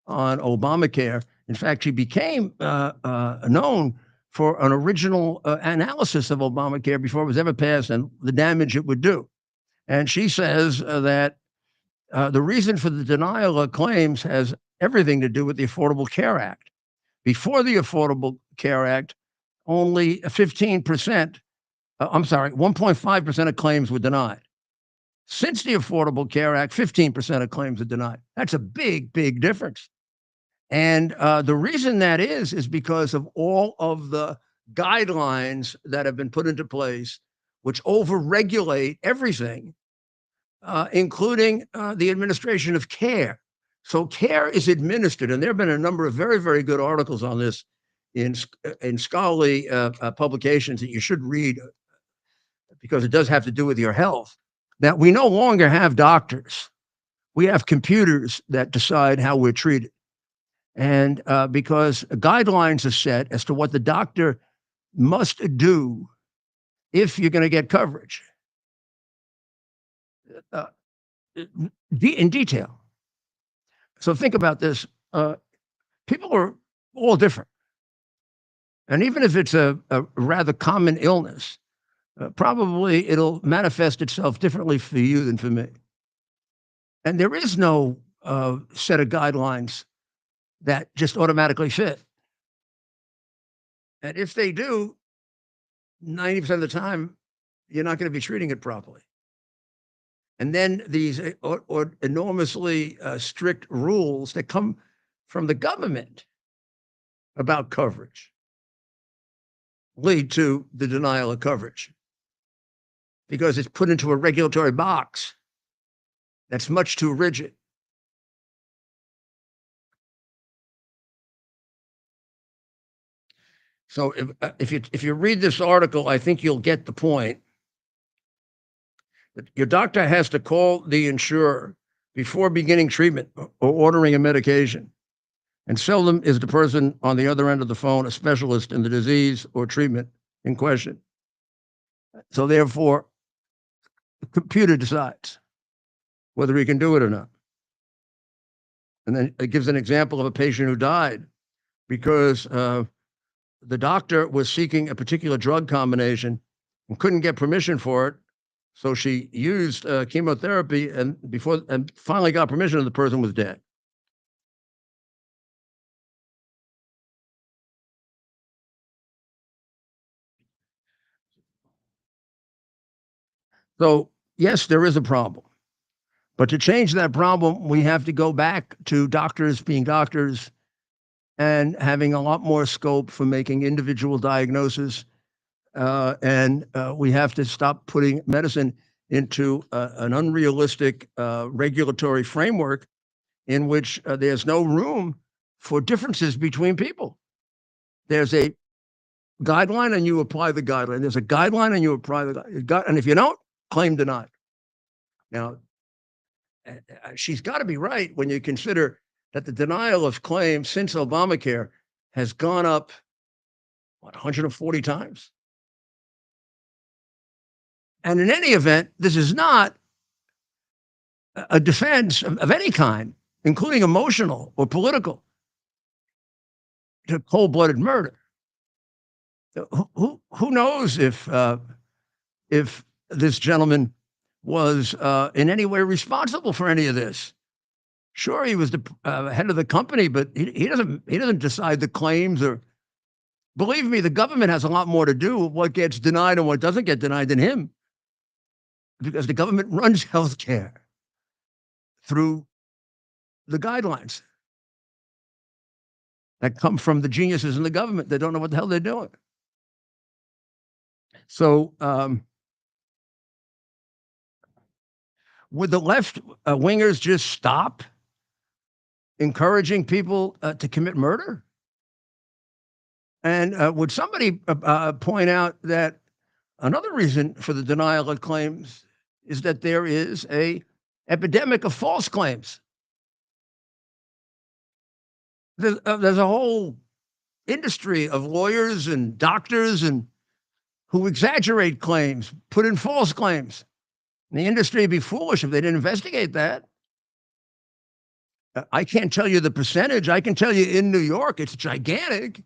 on Obamacare. In fact, she became known for an original analysis of Obamacare before it was ever passed and the damage it would do. And she says that the reason for the denial of claims has everything to do with the Affordable Care Act. Before the Affordable Care Act, only 1.5% of claims were denied. Since the Affordable Care Act, 15% of claims are denied. That's a big, big difference. And the reason that is because of all of the guidelines that have been put into place, which overregulate everything, including the administration of care. So care is administered, and there have been a number of very, very good articles on this in scholarly publications that you should read because it does have to do with your health, that we no longer have doctors. We have computers that decide how we're treated. And because guidelines are set as to what the doctor must do if you're going to get coverage in detail. So think about this. People are all different. And even if it's a rather common illness, probably it'll manifest itself differently for you than for me. And there is no set of guidelines that just automatically fit. And if they do, 90% of the time, you're not going to be treating it properly. And then these enormously strict rules that come from the government about coverage lead to the denial of coverage because it's put into a regulatory box that's much too rigid. So if you read this article, I think you'll get the point. Your doctor has to call the insurer before beginning treatment or ordering a medication. And seldom is the person on the other end of the phone a specialist in the disease or treatment in question. So therefore, the computer decides whether he can do it or not. And then it gives an example of a patient who died because the doctor was seeking a particular drug combination and couldn't get permission for it. So she used chemotherapy and finally got permission, and the person was dead. So yes, there is a problem. But to change that problem, we have to go back to doctors being doctors and having a lot more scope for making individual diagnoses. And we have to stop putting medicine into an unrealistic regulatory framework in which there's no room for differences between people. There's a guideline and you apply the guideline. There's a guideline and you apply the guideline. And if you don't, claim denied. Now, she's got to be right when you consider that the denial of claims since Obamacare has gone up, what, 140 times? And in any event, this is not a defense of any kind, including emotional or political, to cold-blooded murder. Who knows if this gentleman was in any way responsible for any of this? Sure, he was the head of the company, but he doesn't decide the claims. Or believe me, the government has a lot more to do with what gets denied and what doesn't get denied than him, because the government runs healthcare through the guidelines that come from the geniuses in the government that don't know what the hell they're doing. So would the left wingers just stop encouraging people to commit murder? And would somebody point out that another reason for the denial of claims is that there is a epidemic of false claims? There's a whole industry of lawyers and doctors and who exaggerate claims, put in false claims. And the industry would be foolish if they didn't investigate that. I can't tell you the percentage. I can tell you in New York, it's gigantic.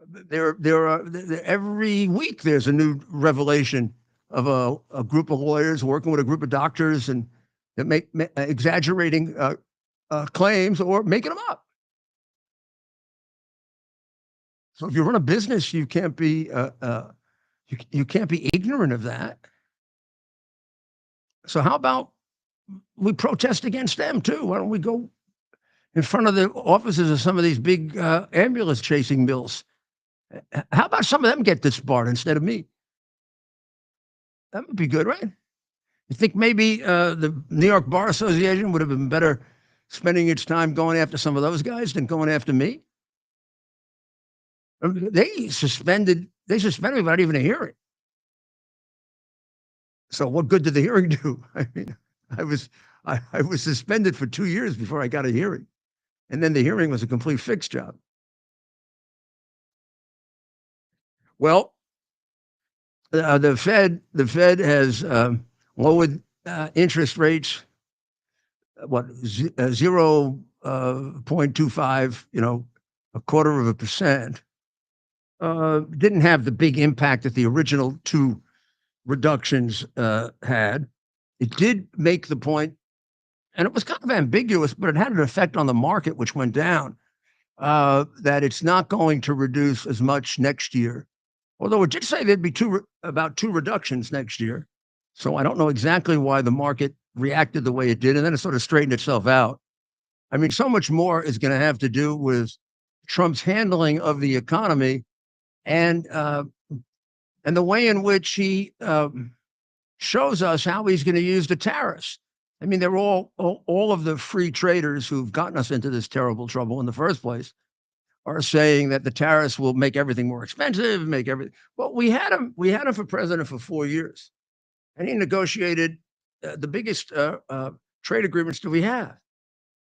There are every week there's a new revelation of a group of lawyers working with a group of doctors and that make exaggerating claims or making them up. So if you run a business, you can't be you can't be ignorant of that. So how about we protest against them too? Why don't we go in front of the offices of some of these big ambulance chasing mills? How about some of them get disbarred instead of me? That would be good, right? You think maybe the New York Bar Association would have been better spending its time going after some of those guys than going after me? They suspended me without even a hearing. So what good did the hearing do? I mean, I was suspended for 2 years before I got a hearing. And then the hearing was a complete fix job. Well, the Fed has lowered interest rates, 0.25, a quarter of a percent. Didn't have the big impact that the original two reductions had. It did make the point, and it was kind of ambiguous, but it had an effect on the market, which went down, that it's not going to reduce as much next year. Although it did say there'd be about two reductions next year. So I don't know exactly why the market reacted the way it did, and then it sort of straightened itself out. I mean, so much more is going to have to do with Trump's handling of the economy and the way in which he shows us how he's going to use the tariffs. I mean, they're all of the free traders who've gotten us into this terrible trouble in the first place are saying that the tariffs will make everything more expensive, make everything. Well, we had him for president for 4 years, and he negotiated the biggest trade agreements that we have,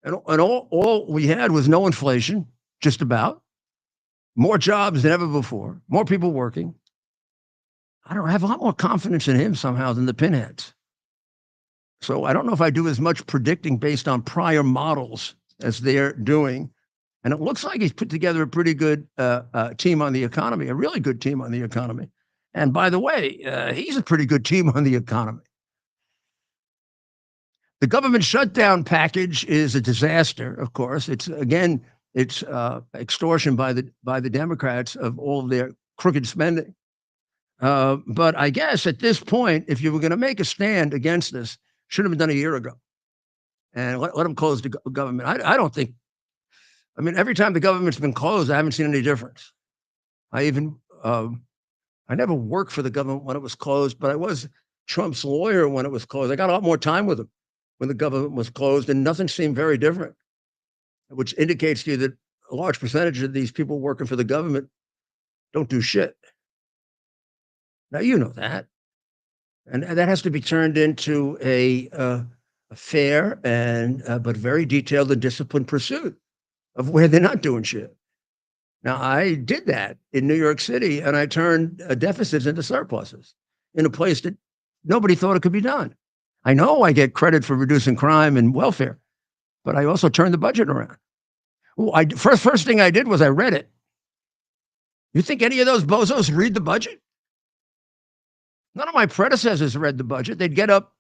and all we had was no inflation, just about, more jobs than ever before, more people working. I don't have a lot more confidence in him somehow than the pinheads. So I don't know if I do as much predicting based on prior models as they're doing. And it looks like he's put together a pretty good team on the economy, a really good team on the economy. And by the way, he's a pretty good team on the economy. The government shutdown package is a disaster, of course. It's extortion by the Democrats of all of their crooked spending. But I guess at this point, if you were going to make a stand against this, should have been done a year ago. And let them close the government. I don't think. I mean, every time the government's been closed, I haven't seen any difference. I never worked for the government when it was closed, but I was Trump's lawyer when it was closed. I got a lot more time with him when the government was closed, and nothing seemed very different, which indicates to you that a large percentage of these people working for the government don't do shit. Now, you know that. And that has to be turned into a fair and but very detailed and disciplined pursuit of where they're not doing shit. Now, I did that in New York City, and I turned deficits into surpluses in a place that nobody thought it could be done. I know I get credit for reducing crime and welfare, but I also turned the budget around. Well, first thing I did was I read it. You think any of those bozos read the budget? None of my predecessors read the budget. They'd get up,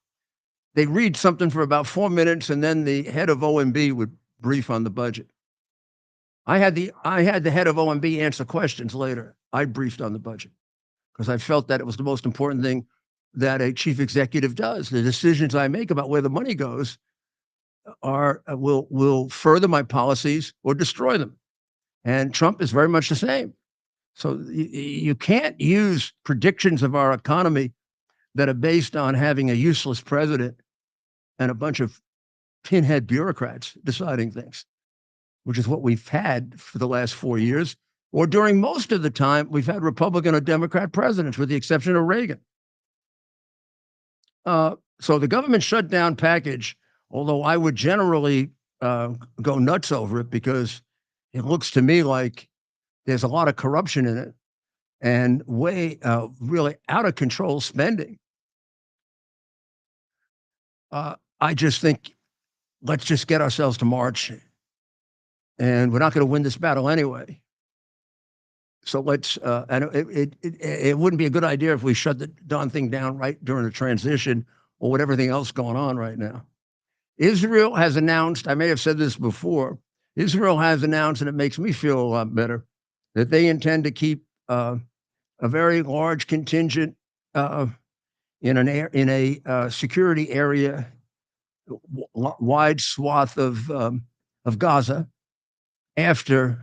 they'd read something for about 4 minutes, and then the head of OMB would brief on the budget. I had the head of OMB answer questions later. I briefed on the budget because I felt that it was the most important thing that a chief executive does. The decisions I make about where the money goes will further my policies or destroy them. And Trump is very much the same. So you can't use predictions of our economy that are based on having a useless president and a bunch of pinhead bureaucrats deciding things, which is what we've had for the last 4 years, or during most of the time we've had Republican or Democrat presidents, with the exception of Reagan. So the government shutdown package, although I would generally go nuts over it because it looks to me like there's a lot of corruption in it and really out of control spending. I just think let's just get ourselves to March, and we're not going to win this battle anyway. So let's, and it wouldn't be a good idea if we shut the darn thing down right during the transition or with everything else going on right now. Israel has announced, I may have said this before, Israel has announced, and it makes me feel a lot better, that they intend to keep a very large contingent in a security area, wide swath of Gaza after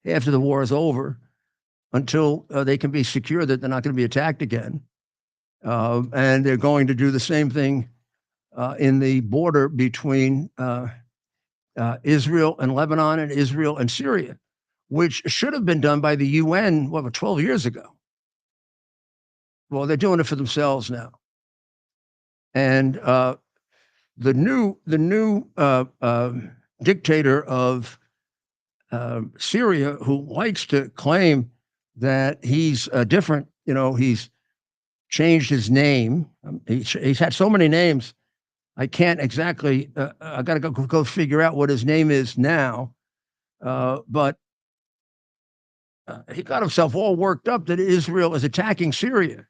the war is over, until they can be secure that they're not going to be attacked again. And they're going to do the same thing in the border between Israel and Lebanon and Israel and Syria, which should have been done by the UN, 12 years ago. Well, they're doing it for themselves now. And the new dictator of Syria, who likes to claim that he's different, he's changed his name. He's had so many names, I can't exactly. I got to go figure out what his name is now. But he got himself all worked up that Israel is attacking Syria.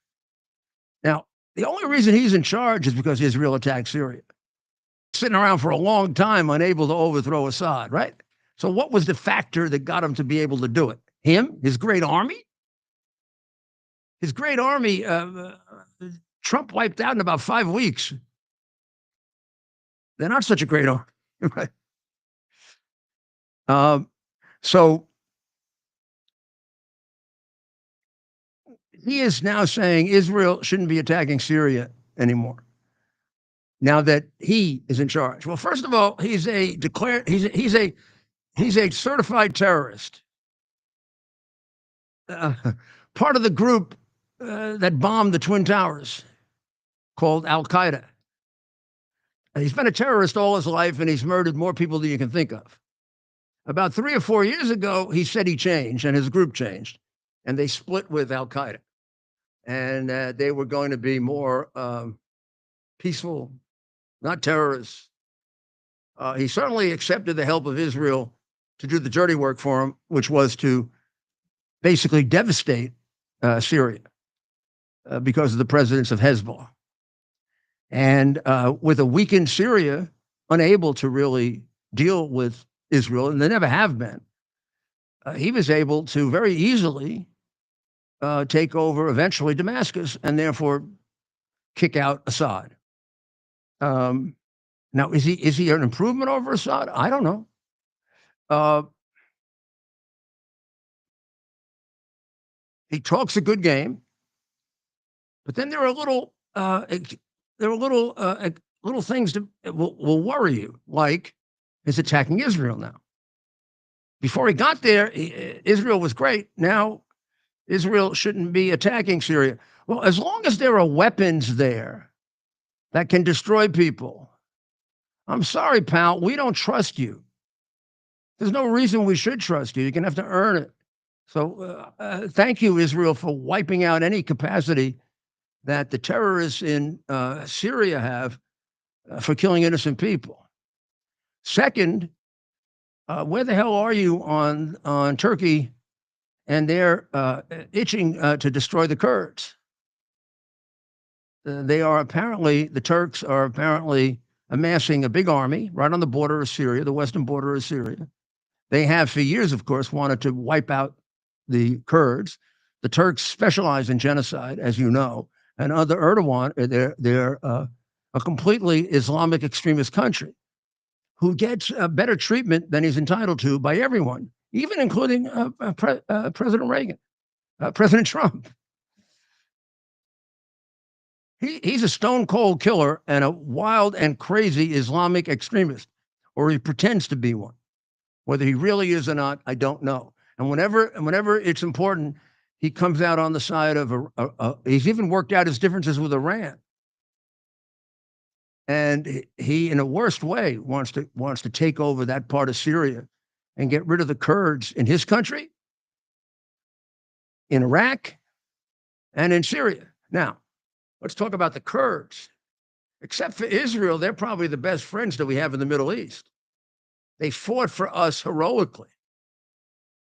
Now, the only reason he's in charge is because Israel attacked Syria. Sitting around for a long time, unable to overthrow Assad, right? So what was the factor that got him to be able to do it? Him? His great army? His great army, Trump wiped out in about 5 weeks. They're not such a great army, right? So he is now saying Israel shouldn't be attacking Syria anymore, now that he is in charge. Well, first of all, he's a certified terrorist. Part of the group that bombed the Twin Towers, called Al Qaeda. He's been a terrorist all his life, and he's murdered more people than you can think of. About 3 or 4 years ago, he said he changed, and his group changed, and they split with Al Qaeda, and they were going to be more peaceful, not terrorists. He certainly accepted the help of Israel to do the dirty work for him, which was to basically devastate Syria because of the presence of Hezbollah. And with a weakened Syria, unable to really deal with Israel, and they never have been, he was able to very easily take over eventually Damascus and therefore kick out Assad. Now, is he an improvement over Assad? I don't know. He talks a good game, but then there are little things that will worry you, like his attacking Israel now. Before he got there, Israel was great. Now, Israel shouldn't be attacking Syria. Well, as long as there are weapons there that can destroy people, I'm sorry, pal, we don't trust you. There's no reason we should trust you. You're going to have to earn it. So thank you, Israel, for wiping out any capacity that the terrorists in Syria have for killing innocent people. Second, where the hell are you on Turkey and they're itching to destroy the Kurds? The Turks are apparently amassing a big army right on the border of Syria, the western border of Syria. They have for years, of course, wanted to wipe out the Kurds. The Turks specialize in genocide, as you know, and under Erdogan, they're a completely Islamic extremist country who gets better treatment than he's entitled to by everyone, even including President Reagan, President Trump. He's a stone cold killer and a wild and crazy Islamic extremist, or he pretends to be one. Whether he really is or not, I don't know. And whenever it's important, he comes out on the side of he's even worked out his differences with Iran. And he, in a worst way, wants to take over that part of Syria and get rid of the Kurds in his country, in Iraq, and in Syria. Now, let's talk about the Kurds. Except for Israel, they're probably the best friends that we have in the Middle East. They fought for us heroically.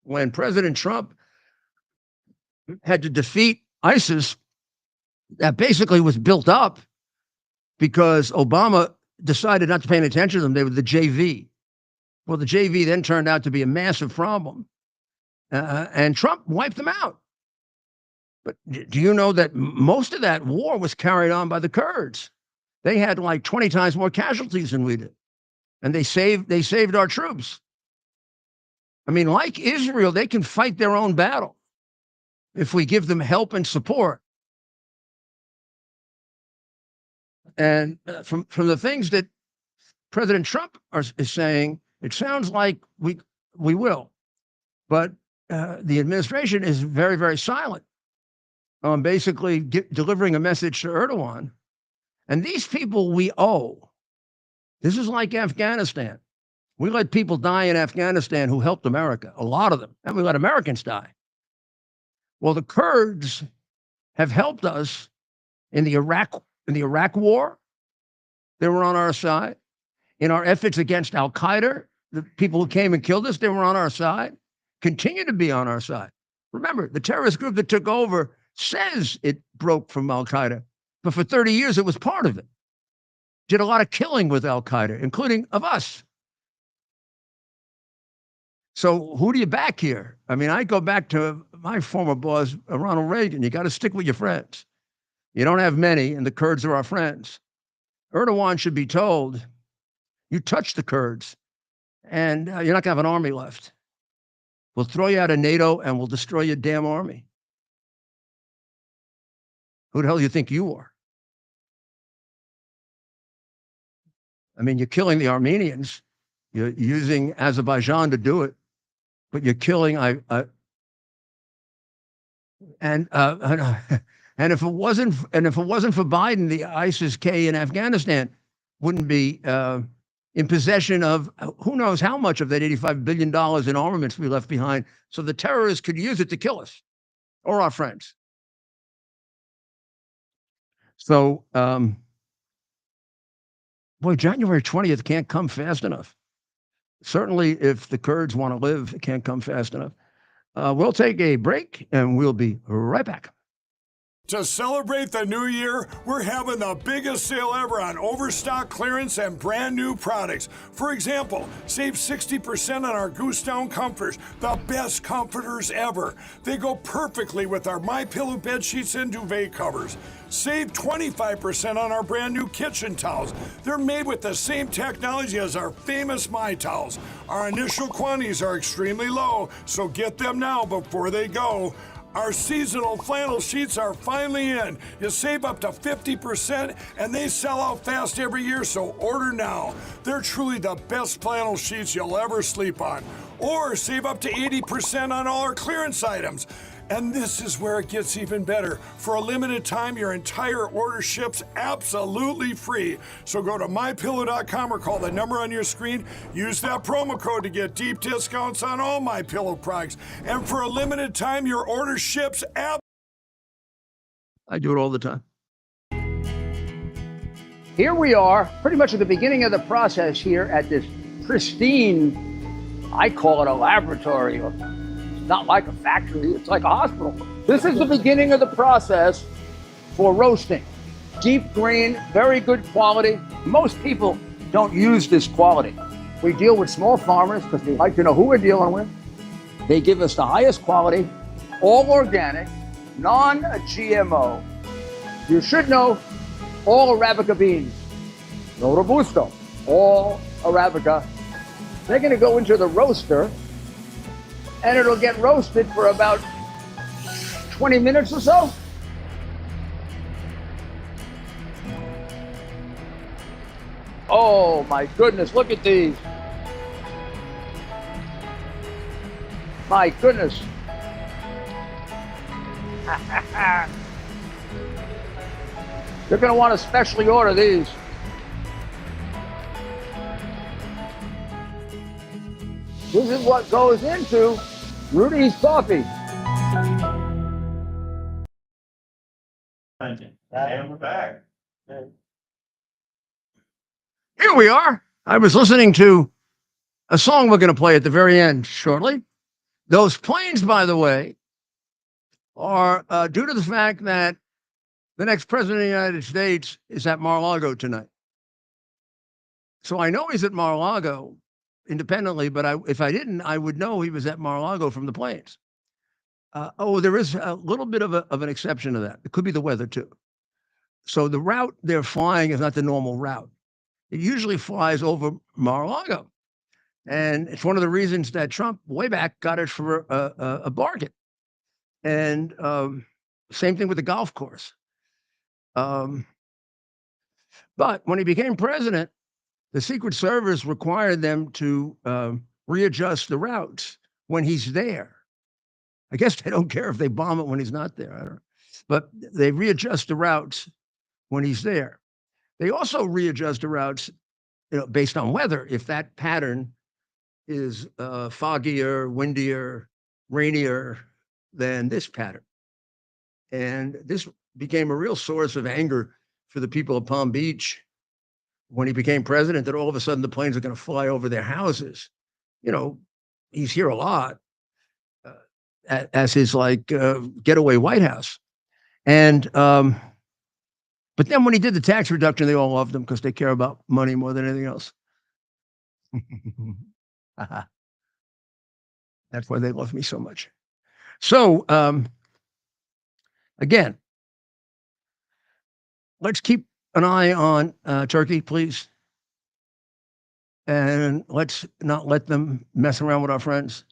When President Trump had to defeat ISIS, that basically was built up because Obama decided not to pay any attention to them. They were the JV. Well, the JV then turned out to be a massive problem, and Trump wiped them out. But do you know that most of that war was carried on by the Kurds? They had like 20 times more casualties than we did. And they saved our troops. I mean, like Israel, they can fight their own battle if we give them help and support. And from the things that President Trump is saying, it sounds like we will. But the administration is very, very silent on basically delivering a message to Erdogan. And these people we owe. This is like Afghanistan. We let people die in Afghanistan who helped America, a lot of them, and we let Americans die. Well, the Kurds have helped us in the Iraq war. They were on our side. In our efforts against Al-Qaeda, the people who came and killed us, they were on our side, continue to be on our side. Remember, the terrorist group that took over says it broke from Al-Qaeda, but for 30 years it was part of it. Did a lot of killing with Al-Qaeda, including of us. So who do you back here? I mean, I go back to my former boss, Ronald Reagan. You got to stick with your friends. You don't have many, and the Kurds are our friends. Erdogan should be told, you touch the Kurds, and you're not going to have an army left. We'll throw you out of NATO, and we'll destroy your damn army. Who the hell do you think you are? I mean, you're killing the Armenians. You're using Azerbaijan to do it, but you're killing. And if it wasn't for Biden, the ISIS-K in Afghanistan wouldn't be in possession of who knows how much of that $85 billion in armaments we left behind. So the terrorists could use it to kill us or our friends. So. Boy, January 20th can't come fast enough. Certainly, if the Kurds want to live, it can't come fast enough. We'll take a break, and we'll be right back. To celebrate the new year, we're having the biggest sale ever on overstock clearance and brand new products. For example, save 60% on our Goose Down comforters, the best comforters ever. They go perfectly with our MyPillow bed sheets and duvet covers. Save 25% on our brand new kitchen towels. They're made with the same technology as our famous My Towels. Our initial quantities are extremely low, so get them now before they go. Our seasonal flannel sheets are finally in. You save up to 50% and they sell out fast every year, so order now. They're truly the best flannel sheets you'll ever sleep on. or save up to 80% on all our clearance items. And this is where it gets even better. For a limited time, your entire order ships absolutely free. So go to mypillow.com or call the number on your screen. Use that promo code to get deep discounts on all MyPillow products. And for a limited time, your order ships I do it all the time. Here we are, pretty much at the beginning of the process here at this pristine, I call it a laboratory. It's not like a factory, it's like a hospital. This is the beginning of the process for roasting. Deep grain, very good quality. Most people don't use this quality. We deal with small farmers because we like to know who we're dealing with. They give us the highest quality, all organic, non-GMO. You should know all Arabica beans, no Robusto, all Arabica. They're gonna go into the roaster and it'll get roasted for about 20 minutes or so. Oh my goodness, look at these. My goodness. You're going to want to specially order these. This is what goes into Rudy's coffee. And we're back. Here we are. I was listening to a song we're going to play at the very end shortly. Those planes, by the way, are due to the fact that the next president of the United States is at Mar-a-Lago tonight. So I know he's at Mar-a-Lago independently, but if I didn't, I would know he was at Mar-a-Lago from the planes. There is a little bit of an exception to that. It could be the weather too. So the route they're flying is not the normal route. It usually flies over Mar-a-Lago. And it's one of the reasons that Trump, way back, got it for a bargain. And same thing with the golf course. But when he became president, the Secret Service required them to readjust the routes when he's there. I guess they don't care if they bomb it when he's not there. I don't know. But they readjust the routes when he's there. They also readjust the routes, based on weather. If that pattern is foggier, windier, rainier than this pattern. And this became a real source of anger for the people of Palm Beach when he became president, that all of a sudden the planes are going to fly over their houses. He's here a lot as his getaway White House. And but then when he did the tax reduction, they all loved him because they care about money more than anything else. That's why they love me so much. So again, let's keep an eye on Turkey, please. And let's not let them mess around with our friends.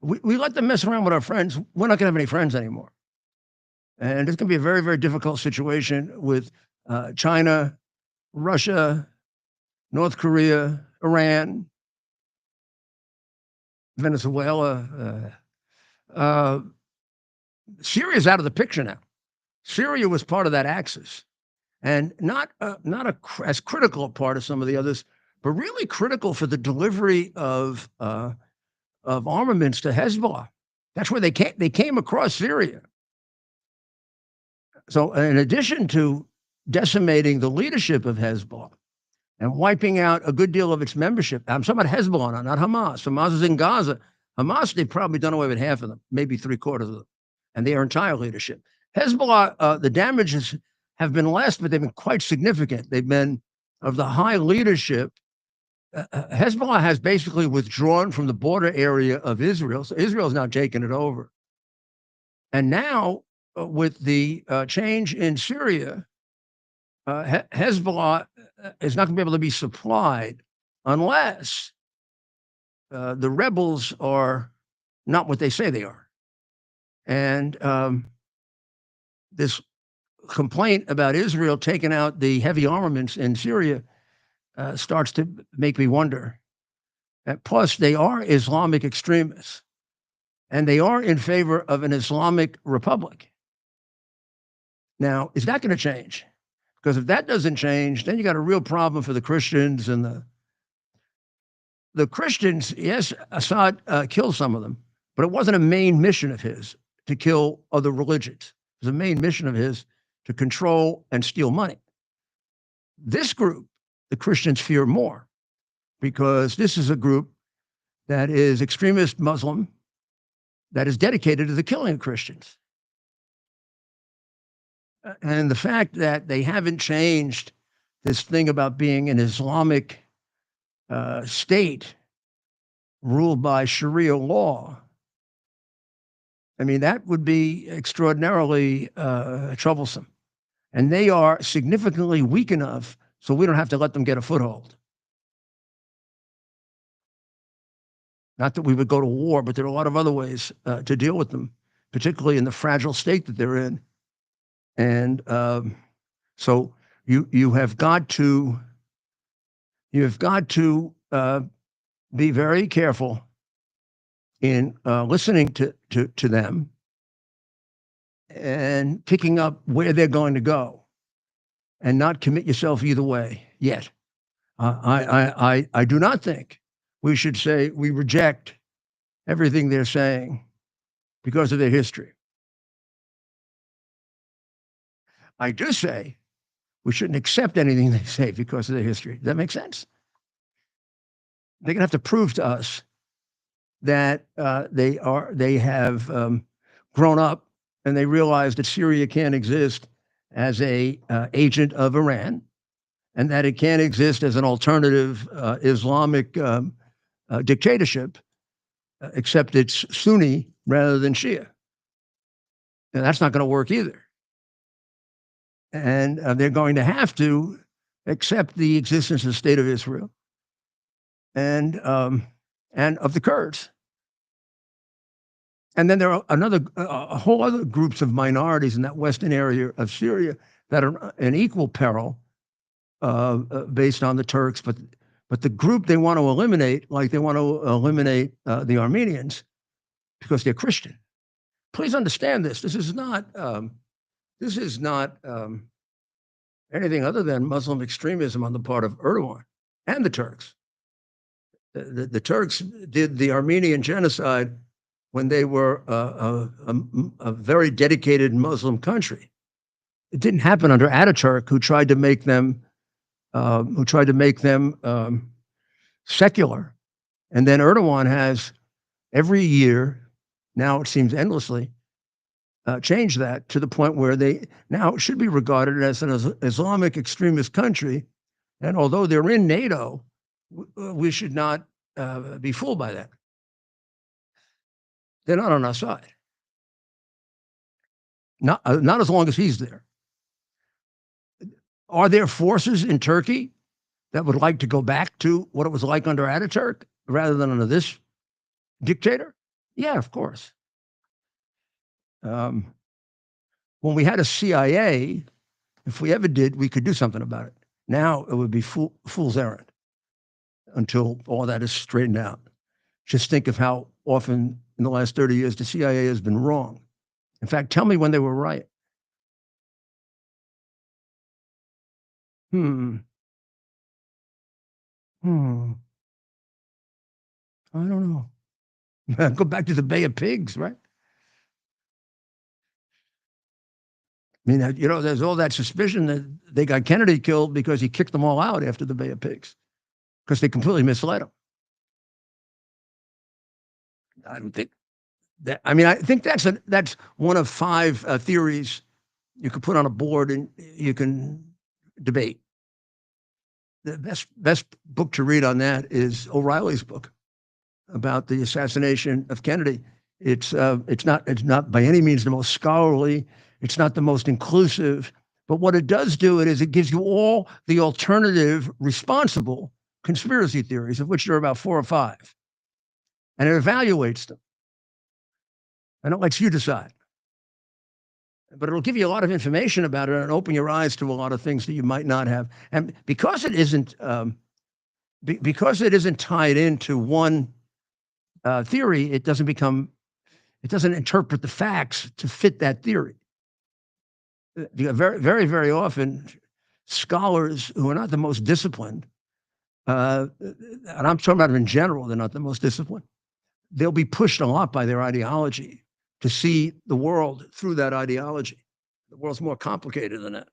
We let them mess around with our friends, we're not going to have any friends anymore. And it's going to be a very, very difficult situation with China, Russia, North Korea, Iran, Venezuela. Syria's out of the picture now. Syria was part of that axis, and not as critical a part as some of the others, but really critical for the delivery of armaments to Hezbollah. That's where they came across Syria. So in addition to decimating the leadership of Hezbollah and wiping out a good deal of its membership, I'm talking about Hezbollah, not Hamas. Hamas is in Gaza. Hamas, they've probably done away with half of them, maybe 3/4 of them, and their entire leadership. Hezbollah, the damages have been less, but they've been quite significant. They've been of the high leadership. Hezbollah has basically withdrawn from the border area of Israel. So Israel's now taken it over. And now with the change in Syria, Hezbollah is not going to be able to be supplied unless the rebels are not what they say they are. And this complaint about Israel taking out the heavy armaments in Syria starts to make me wonder And plus, they are Islamic extremists, and they are in favor of an Islamic republic. Now, is that going to change? Because if that doesn't change, then you got a real problem for the Christians and the Christians. Yes, Assad killed some of them, but it wasn't a main mission of his to kill other religions. It was a main mission of his to control and steal money. This group, the Christians fear more, because this is a group that is extremist Muslim that is dedicated to the killing of Christians. And the fact that they haven't changed this thing about being an Islamic state ruled by Sharia law, I mean, that would be extraordinarily troublesome. And they are significantly weak enough so we don't have to let them get a foothold. Not that we would go to war, but there are a lot of other ways to deal with them, particularly in the fragile state that they're in. And so you have got to be very careful in listening to them and picking up where they're going to go, and not commit yourself either way yet. I do not think we should say we reject everything they're saying because of their history. I do say we shouldn't accept anything they say because of their history. Does that make sense? They're going to have to prove to us that they have grown up and they realize that Syria can't exist as a agent of Iran, and that it can't exist as an alternative Islamic dictatorship, except it's Sunni rather than Shia. And that's not going to work either. And they're going to have to accept the existence of the state of Israel and of the Kurds. And then there are a whole other groups of minorities in that western area of Syria that are in equal peril based on the Turks. But the group they want to eliminate, like they want to eliminate the Armenians, because they're Christian. Please understand this. This is not anything other than Muslim extremism on the part of Erdogan and the Turks. The Turks did the Armenian genocide when they were a very dedicated Muslim country. It didn't happen under Ataturk, who tried to make them secular. And then Erdogan has every year, now it seems endlessly, changed that to the point where they now should be regarded as an Islamic extremist country. And although they're in NATO, we should not be fooled by that. They're not on our side. Not as long as he's there. Are there forces in Turkey that would like to go back to what it was like under Ataturk rather than under this dictator? Yeah, of course. When we had a CIA, if we ever did, we could do something about it. Now it would be fool's errand until all that is straightened out. Just think of how often in the last 30 years the CIA has been wrong. In fact, tell me when they were right. I don't know. Go back to the Bay of Pigs, right? I mean, there's all that suspicion that they got Kennedy killed because he kicked them all out after the Bay of Pigs, because they completely misled him. I don't think that. I mean, I think that's one of 5 theories you could put on a board and you can debate. The best book to read on that is O'Reilly's book about the assassination of Kennedy. It's not by any means the most scholarly. It's not the most inclusive. But what it does do is it gives you all the alternative responsible conspiracy theories, of which there are about 4 or 5. And it evaluates them. And it lets you decide. But it'll give you a lot of information about it and open your eyes to a lot of things that you might not have. And because it isn't because it isn't tied into one theory, it doesn't interpret the facts to fit that theory. Very, very, very often, scholars who are not the most disciplined, and I'm talking about them in general, they're not the most disciplined, they'll be pushed a lot by their ideology to see the world through that ideology. The world's more complicated than that.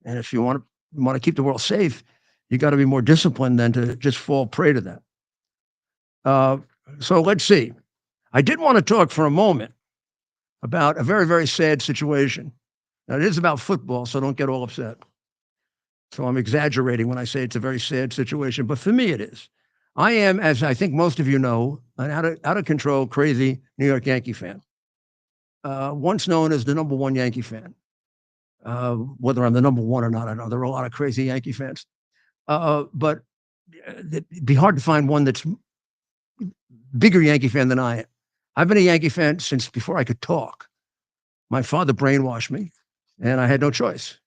And if you want to keep the world safe, you got to be more disciplined than to just fall prey to that. So let's see. I did want to talk for a moment about a very, very sad situation. Now, it is about football, so don't get all upset. So I'm exaggerating when I say it's a very sad situation, but for me it is. I am, as I think most of you know, an out of control, crazy New York Yankee fan. Once known as the number one Yankee fan. Whether I'm the number one or not, I don't know. There are a lot of crazy Yankee fans. But it'd be hard to find one that's bigger Yankee fan than I am. I've been a Yankee fan since before I could talk. My father brainwashed me, and I had no choice.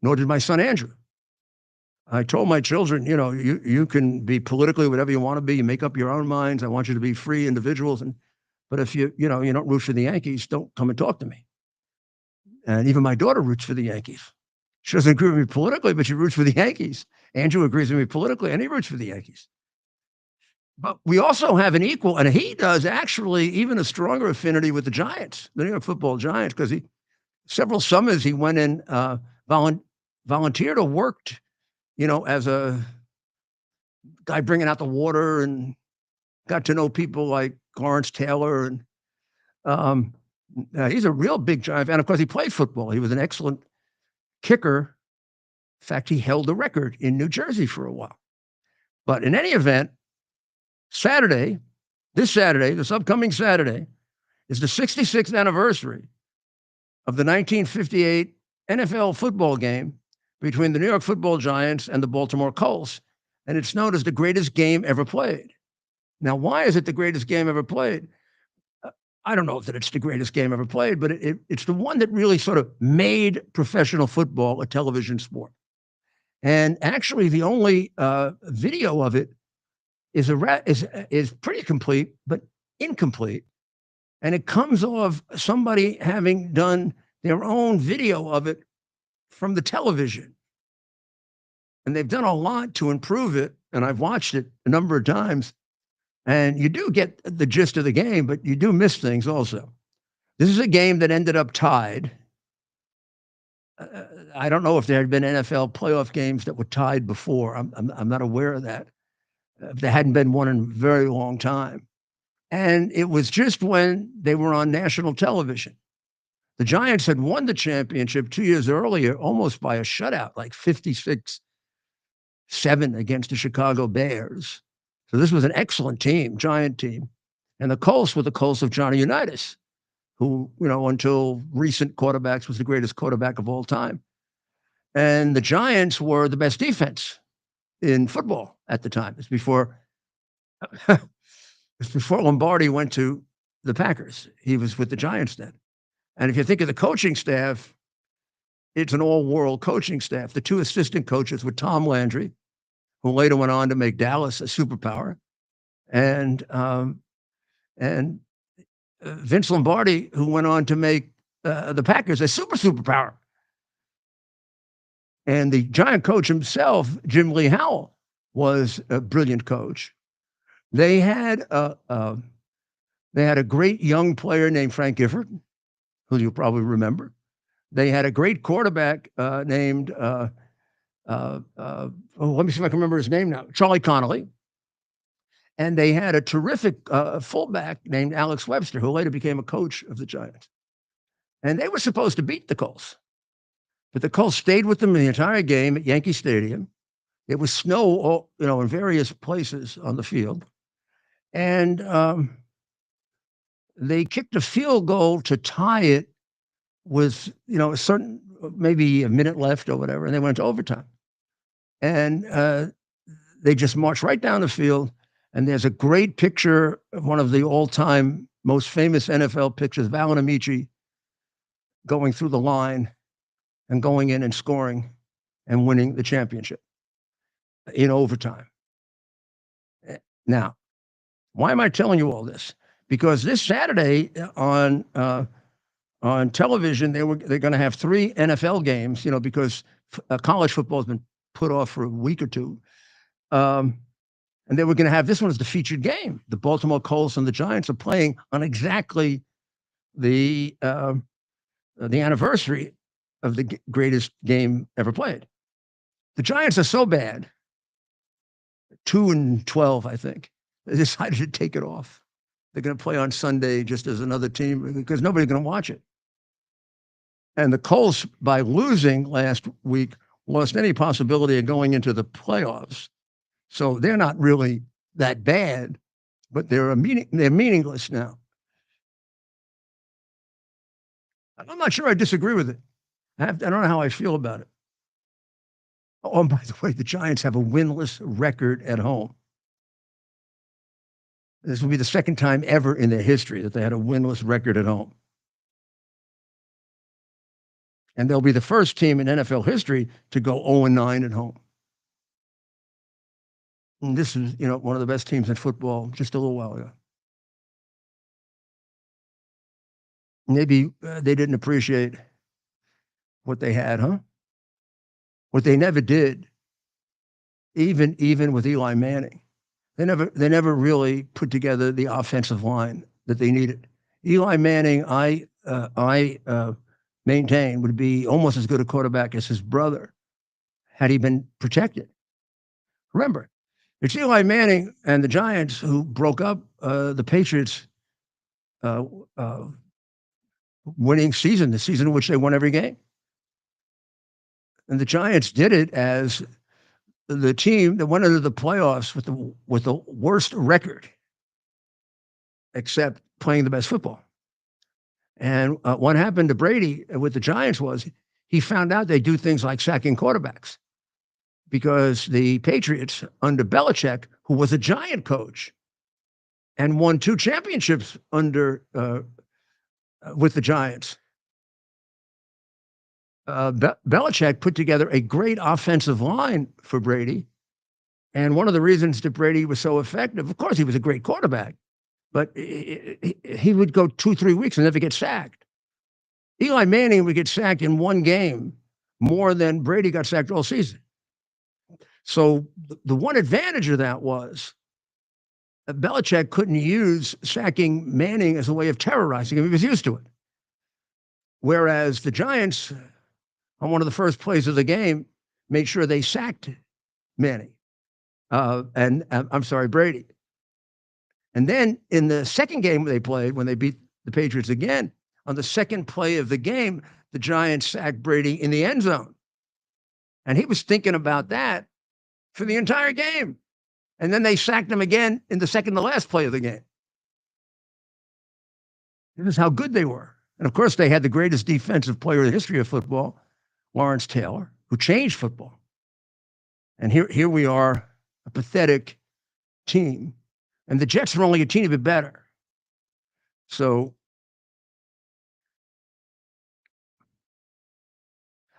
Nor did my son Andrew. I told my children, you can be politically whatever you want to be. You make up your own minds. I want you to be free individuals. But if you don't root for the Yankees, don't come and talk to me. And even my daughter roots for the Yankees. She doesn't agree with me politically, but she roots for the Yankees. Andrew agrees with me politically, and he roots for the Yankees. But we also have an equal, and he does actually even a stronger affinity with the Giants, the New York Football Giants, because several summers he went in, volunteered or worked, as a guy bringing out the water, and got to know people like Lawrence Taylor. And he's a real big Giant fan. Of course, he played football. He was an excellent kicker. In fact, he held the record in New Jersey for a while. But in any event, this upcoming Saturday, is the 66th anniversary of the 1958 NFL football game between the New York Football Giants and the Baltimore Colts, and it's known as the greatest game ever played. Now, why is it the greatest game ever played? I don't know that it's the greatest game ever played, but it's the one that really sort of made professional football a television sport. And actually, the only video of it is pretty complete, but incomplete. And it comes off somebody having done their own video of it from the television. And they've done a lot to improve it. And I've watched it a number of times. And you do get the gist of the game, but you do miss things also. This is a game that ended up tied. I don't know if there had been NFL playoff games that were tied before. I'm not aware of that. There hadn't been one in a very long time. And it was just when they were on national television. The Giants had won the championship 2 years earlier, almost by a shutout, like 56-7 against the Chicago Bears. So this was an excellent team, Giant team. And the Colts were the Colts of Johnny Unitas, who, until recent quarterbacks, was the greatest quarterback of all time. And the Giants were the best defense in football at the time. It's before Lombardi went to the Packers. He was with the Giants then. And if you think of the coaching staff, it's an all-world coaching staff. The two assistant coaches were Tom Landry, who later went on to make Dallas a superpower, and Vince Lombardi, who went on to make the Packers a superpower. And the Giant coach himself, Jim Lee Howell, was a brilliant coach. They had a great young player named Frank Gifford, who you'll probably remember. They had a great quarterback named, let me see if I can remember his name now, Charlie Connolly. And they had a terrific fullback named Alex Webster, who later became a coach of the Giants. And they were supposed to beat the Colts. But the Colts stayed with them the entire game at Yankee Stadium. It was snow, in various places on the field. And they kicked a field goal to tie it with, a certain, maybe a minute left or whatever, and they went to overtime. And they just marched right down the field. And there's a great picture of one of the all-time most famous NFL pictures of Alan Amici going through the line and going in and scoring and winning the championship in overtime. Now, why am I telling you all this? Because this Saturday on television, they're going to have 3 NFL games, because college football has been put off for a week or two. And they were going to have this one as the featured game. The Baltimore Colts and the Giants are playing on exactly the anniversary of the greatest game ever played. The Giants are so bad, 2-12, I think. They decided to take it off. They're going to play on Sunday just as another team because nobody's going to watch it. And the Colts, by losing last week, lost any possibility of going into the playoffs. So they're not really that bad, but they're meaningless now. I'm not sure I disagree with it. I don't know how I feel about it. Oh, and by the way, the Giants have a winless record at home. This will be the second time ever in their history that they had a winless record at home. And they'll be the first team in NFL history to go 0-9 at home. And this is, one of the best teams in football just a little while ago. Maybe they didn't appreciate what they had, huh? What they never did, even with Eli Manning. They never really put together the offensive line that they needed. Eli Manning, I maintain, would be almost as good a quarterback as his brother had he been protected. Remember, it's Eli Manning and the Giants who broke up the Patriots' winning season, the season in which they won every game. And the Giants did it as the team that went into the playoffs with the worst record, except playing the best football. And what happened to Brady with the Giants was he found out they do things like sacking quarterbacks, because the Patriots under Belichick, who was a Giant coach and won 2 championships with the Giants, Belichick put together a great offensive line for Brady. And one of the reasons that Brady was so effective, of course, he was a great quarterback, but he would go 2-3 weeks and never get sacked. Eli Manning would get sacked in one game more than Brady got sacked all season. So the one advantage of that was Belichick couldn't use sacking Manning as a way of terrorizing him. He was used to it. Whereas the Giants, on one of the first plays of the game, made sure they sacked Manning. Brady. And then in the second game they played, when they beat the Patriots again, on the second play of the game, the Giants sacked Brady in the end zone. And he was thinking about that for the entire game. And then they sacked him again in the second to last play of the game. This is how good they were. And of course, they had the greatest defensive player in the history of football, Lawrence Taylor, who changed football. And here we are, a pathetic team. And the Jets are only a teeny bit better. So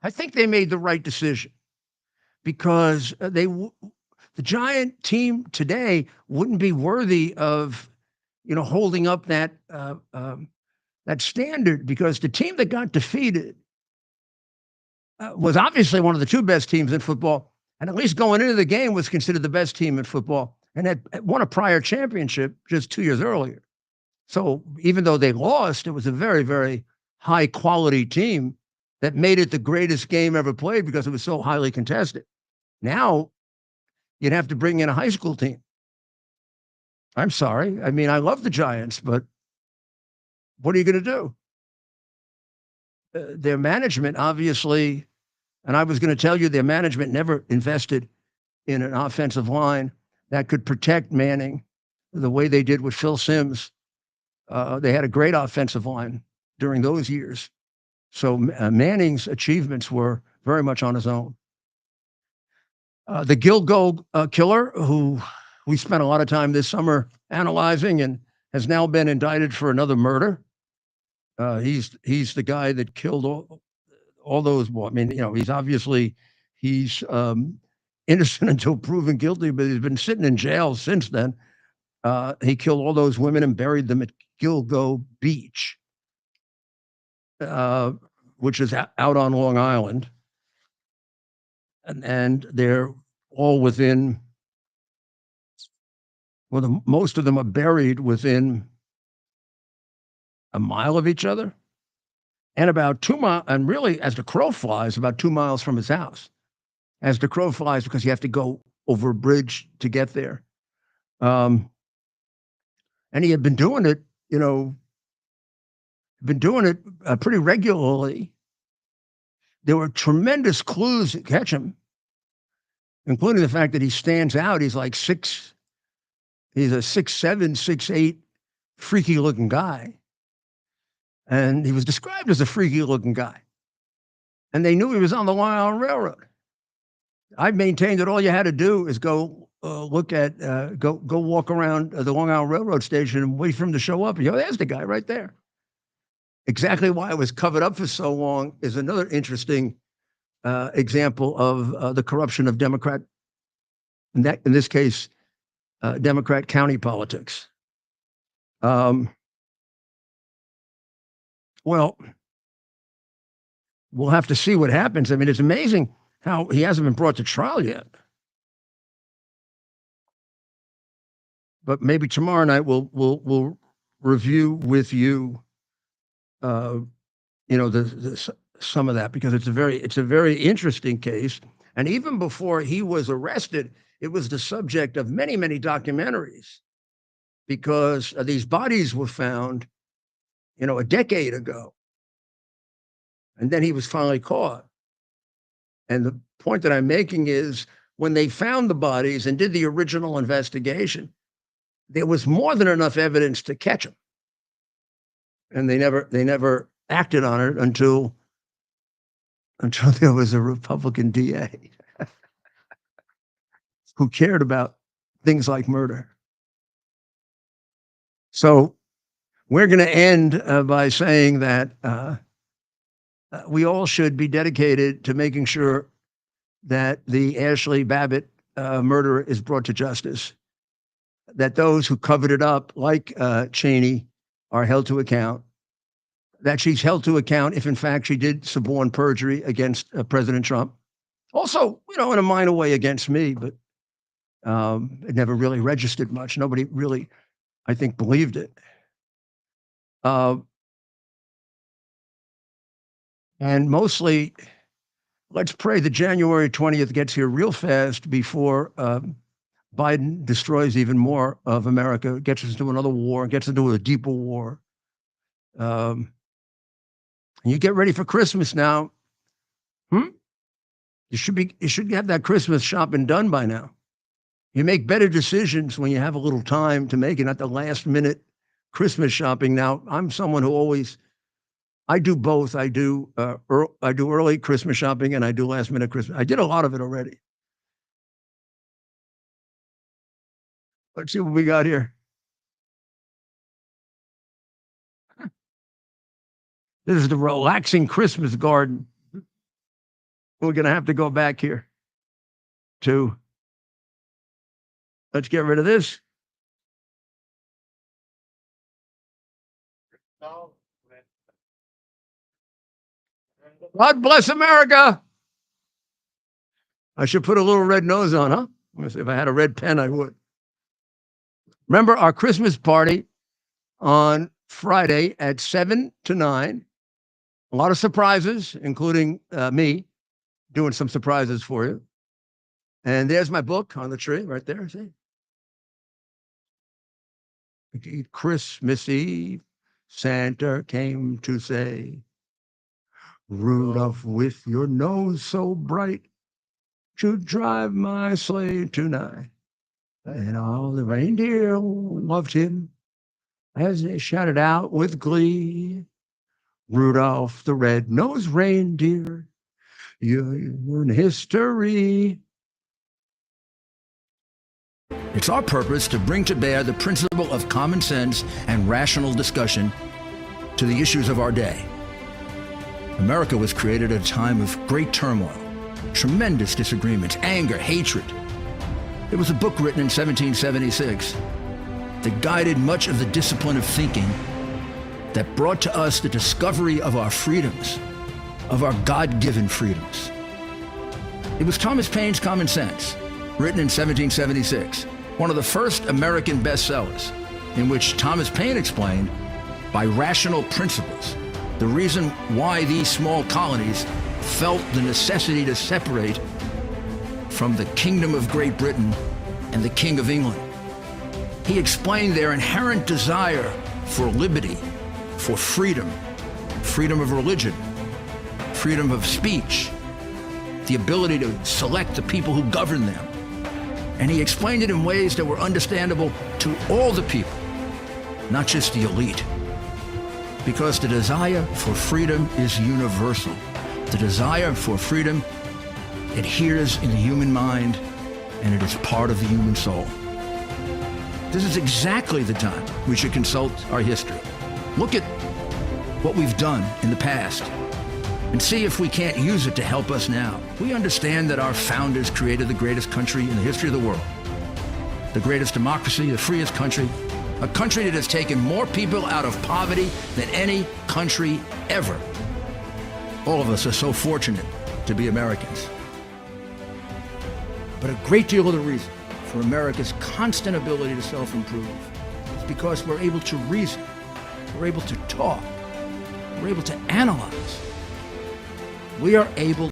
I think they made the right decision, because the Giant team today wouldn't be worthy of, holding up that standard, because the team that got defeated was obviously one of the 2 best teams in football, and at least going into the game was considered the best team in football, and had won a prior championship just 2 years earlier. So even though they lost, it was a very, very high quality team that made it the greatest game ever played because it was so highly contested. Now you'd have to bring in a high school team. I'm sorry. I mean, I love the Giants, but what are you going to do? Their management, obviously, and I was going to tell you, their management never invested in an offensive line that could protect Manning the way they did with Phil Simms. They had a great offensive line during those years. So Manning's achievements were very much on his own. The Guild Goal killer, who we spent a lot of time this summer analyzing and has now been indicted for another murder. He's the guy that killed all those. Well, I mean, he's innocent until proven guilty, but he's been sitting in jail since then He killed all those women and buried them at Gilgo Beach, which is out on Long Island. And they're all within, well, most of them are buried within a mile of each other. And about 2 miles, and really, as the crow flies, about 2 miles from his house. As the crow flies, because you have to go over a bridge to get there. And he had been doing it, pretty regularly. There were tremendous clues that catch him, including the fact that he stands out. He's like he's a 6'7", 6'8", freaky looking guy. And he was described as a freaky looking guy. And they knew he was on the Long Island Railroad. I maintained that all you had to do is go walk around the Long Island Railroad station and wait for him to show up. And there's the guy right there. Exactly why it was covered up for so long is another interesting example of the corruption of Democrat, in this case, Democrat county politics. Well, we'll have to see what happens. I mean, it's amazing how he hasn't been brought to trial yet. But maybe tomorrow night we'll review with you, some of that, because it's a very interesting case. And even before he was arrested, it was the subject of many, many documentaries, because these bodies were found, a decade ago. And then he was finally caught. And the point that I'm making is, when they found the bodies and did the original investigation, there was more than enough evidence to catch him. And they never acted on it until there was a Republican DA who cared about things like murder. So we're going to end by saying that we all should be dedicated to making sure that the Ashley Babbitt murderer is brought to justice, that those who covered it up, like Cheney, are held to account, that she's held to account if, in fact, she did suborn perjury against President Trump. Also, in a minor way against me, but it never really registered much. Nobody really, I think, believed it. And mostly, let's pray that January 20th gets here real fast before Biden destroys even more of America, gets us into another war, gets into a deeper war. And you get ready for Christmas now. You should have that Christmas shopping done by now. You make better decisions when you have a little time to make it, not the last minute Christmas shopping. Now, I'm someone who I do both. I do early Christmas shopping and I do last minute Christmas. I did a lot of it already. Let's see what we got here. This is the relaxing Christmas garden. We're going to have to go back here to, let's get rid of this. God bless America. I should put a little red nose on, huh? If I had a red pen, I would. Remember our Christmas party on Friday at 7 to 9. A lot of surprises, including me doing some surprises for you. And there's my book on the tree right there. See? Christmas Eve, Santa came to say, Rudolph, with your nose so bright, to drive my sleigh tonight. And all the reindeer loved him as they shouted out with glee, Rudolph the red-nosed reindeer, you're in history. It's our purpose to bring to bear the principle of common sense and rational discussion to the issues of our day. America was created at a time of great turmoil, tremendous disagreements, anger, hatred. It was a book written in 1776. that guided much of the discipline of thinking that brought to us the discovery of our freedoms, of our God-given freedoms. It was Thomas Paine's Common Sense, written in 1776, one of the first American bestsellers, in which Thomas Paine explained, by rational principles, the reason why these small colonies felt the necessity to separate from the Kingdom of Great Britain and the King of England. He explained their inherent desire for liberty, for freedom, freedom of religion, freedom of speech, the ability to select the people who govern them. And he explained it in ways that were understandable to all the people, not just the elite. Because the desire for freedom is universal. The desire for freedom adheres in the human mind, and it is part of the human soul. This is exactly the time we should consult our history. Look at what we've done in the past and see if we can't use it to help us now. We understand that our founders created the greatest country in the history of the world, the greatest democracy, the freest country, a country that has taken more people out of poverty than any country ever. All of us are so fortunate to be Americans. But a great deal of the reason for America's constant ability to self-improve is because we're able to reason, we're able to talk, we're able to analyze. We are able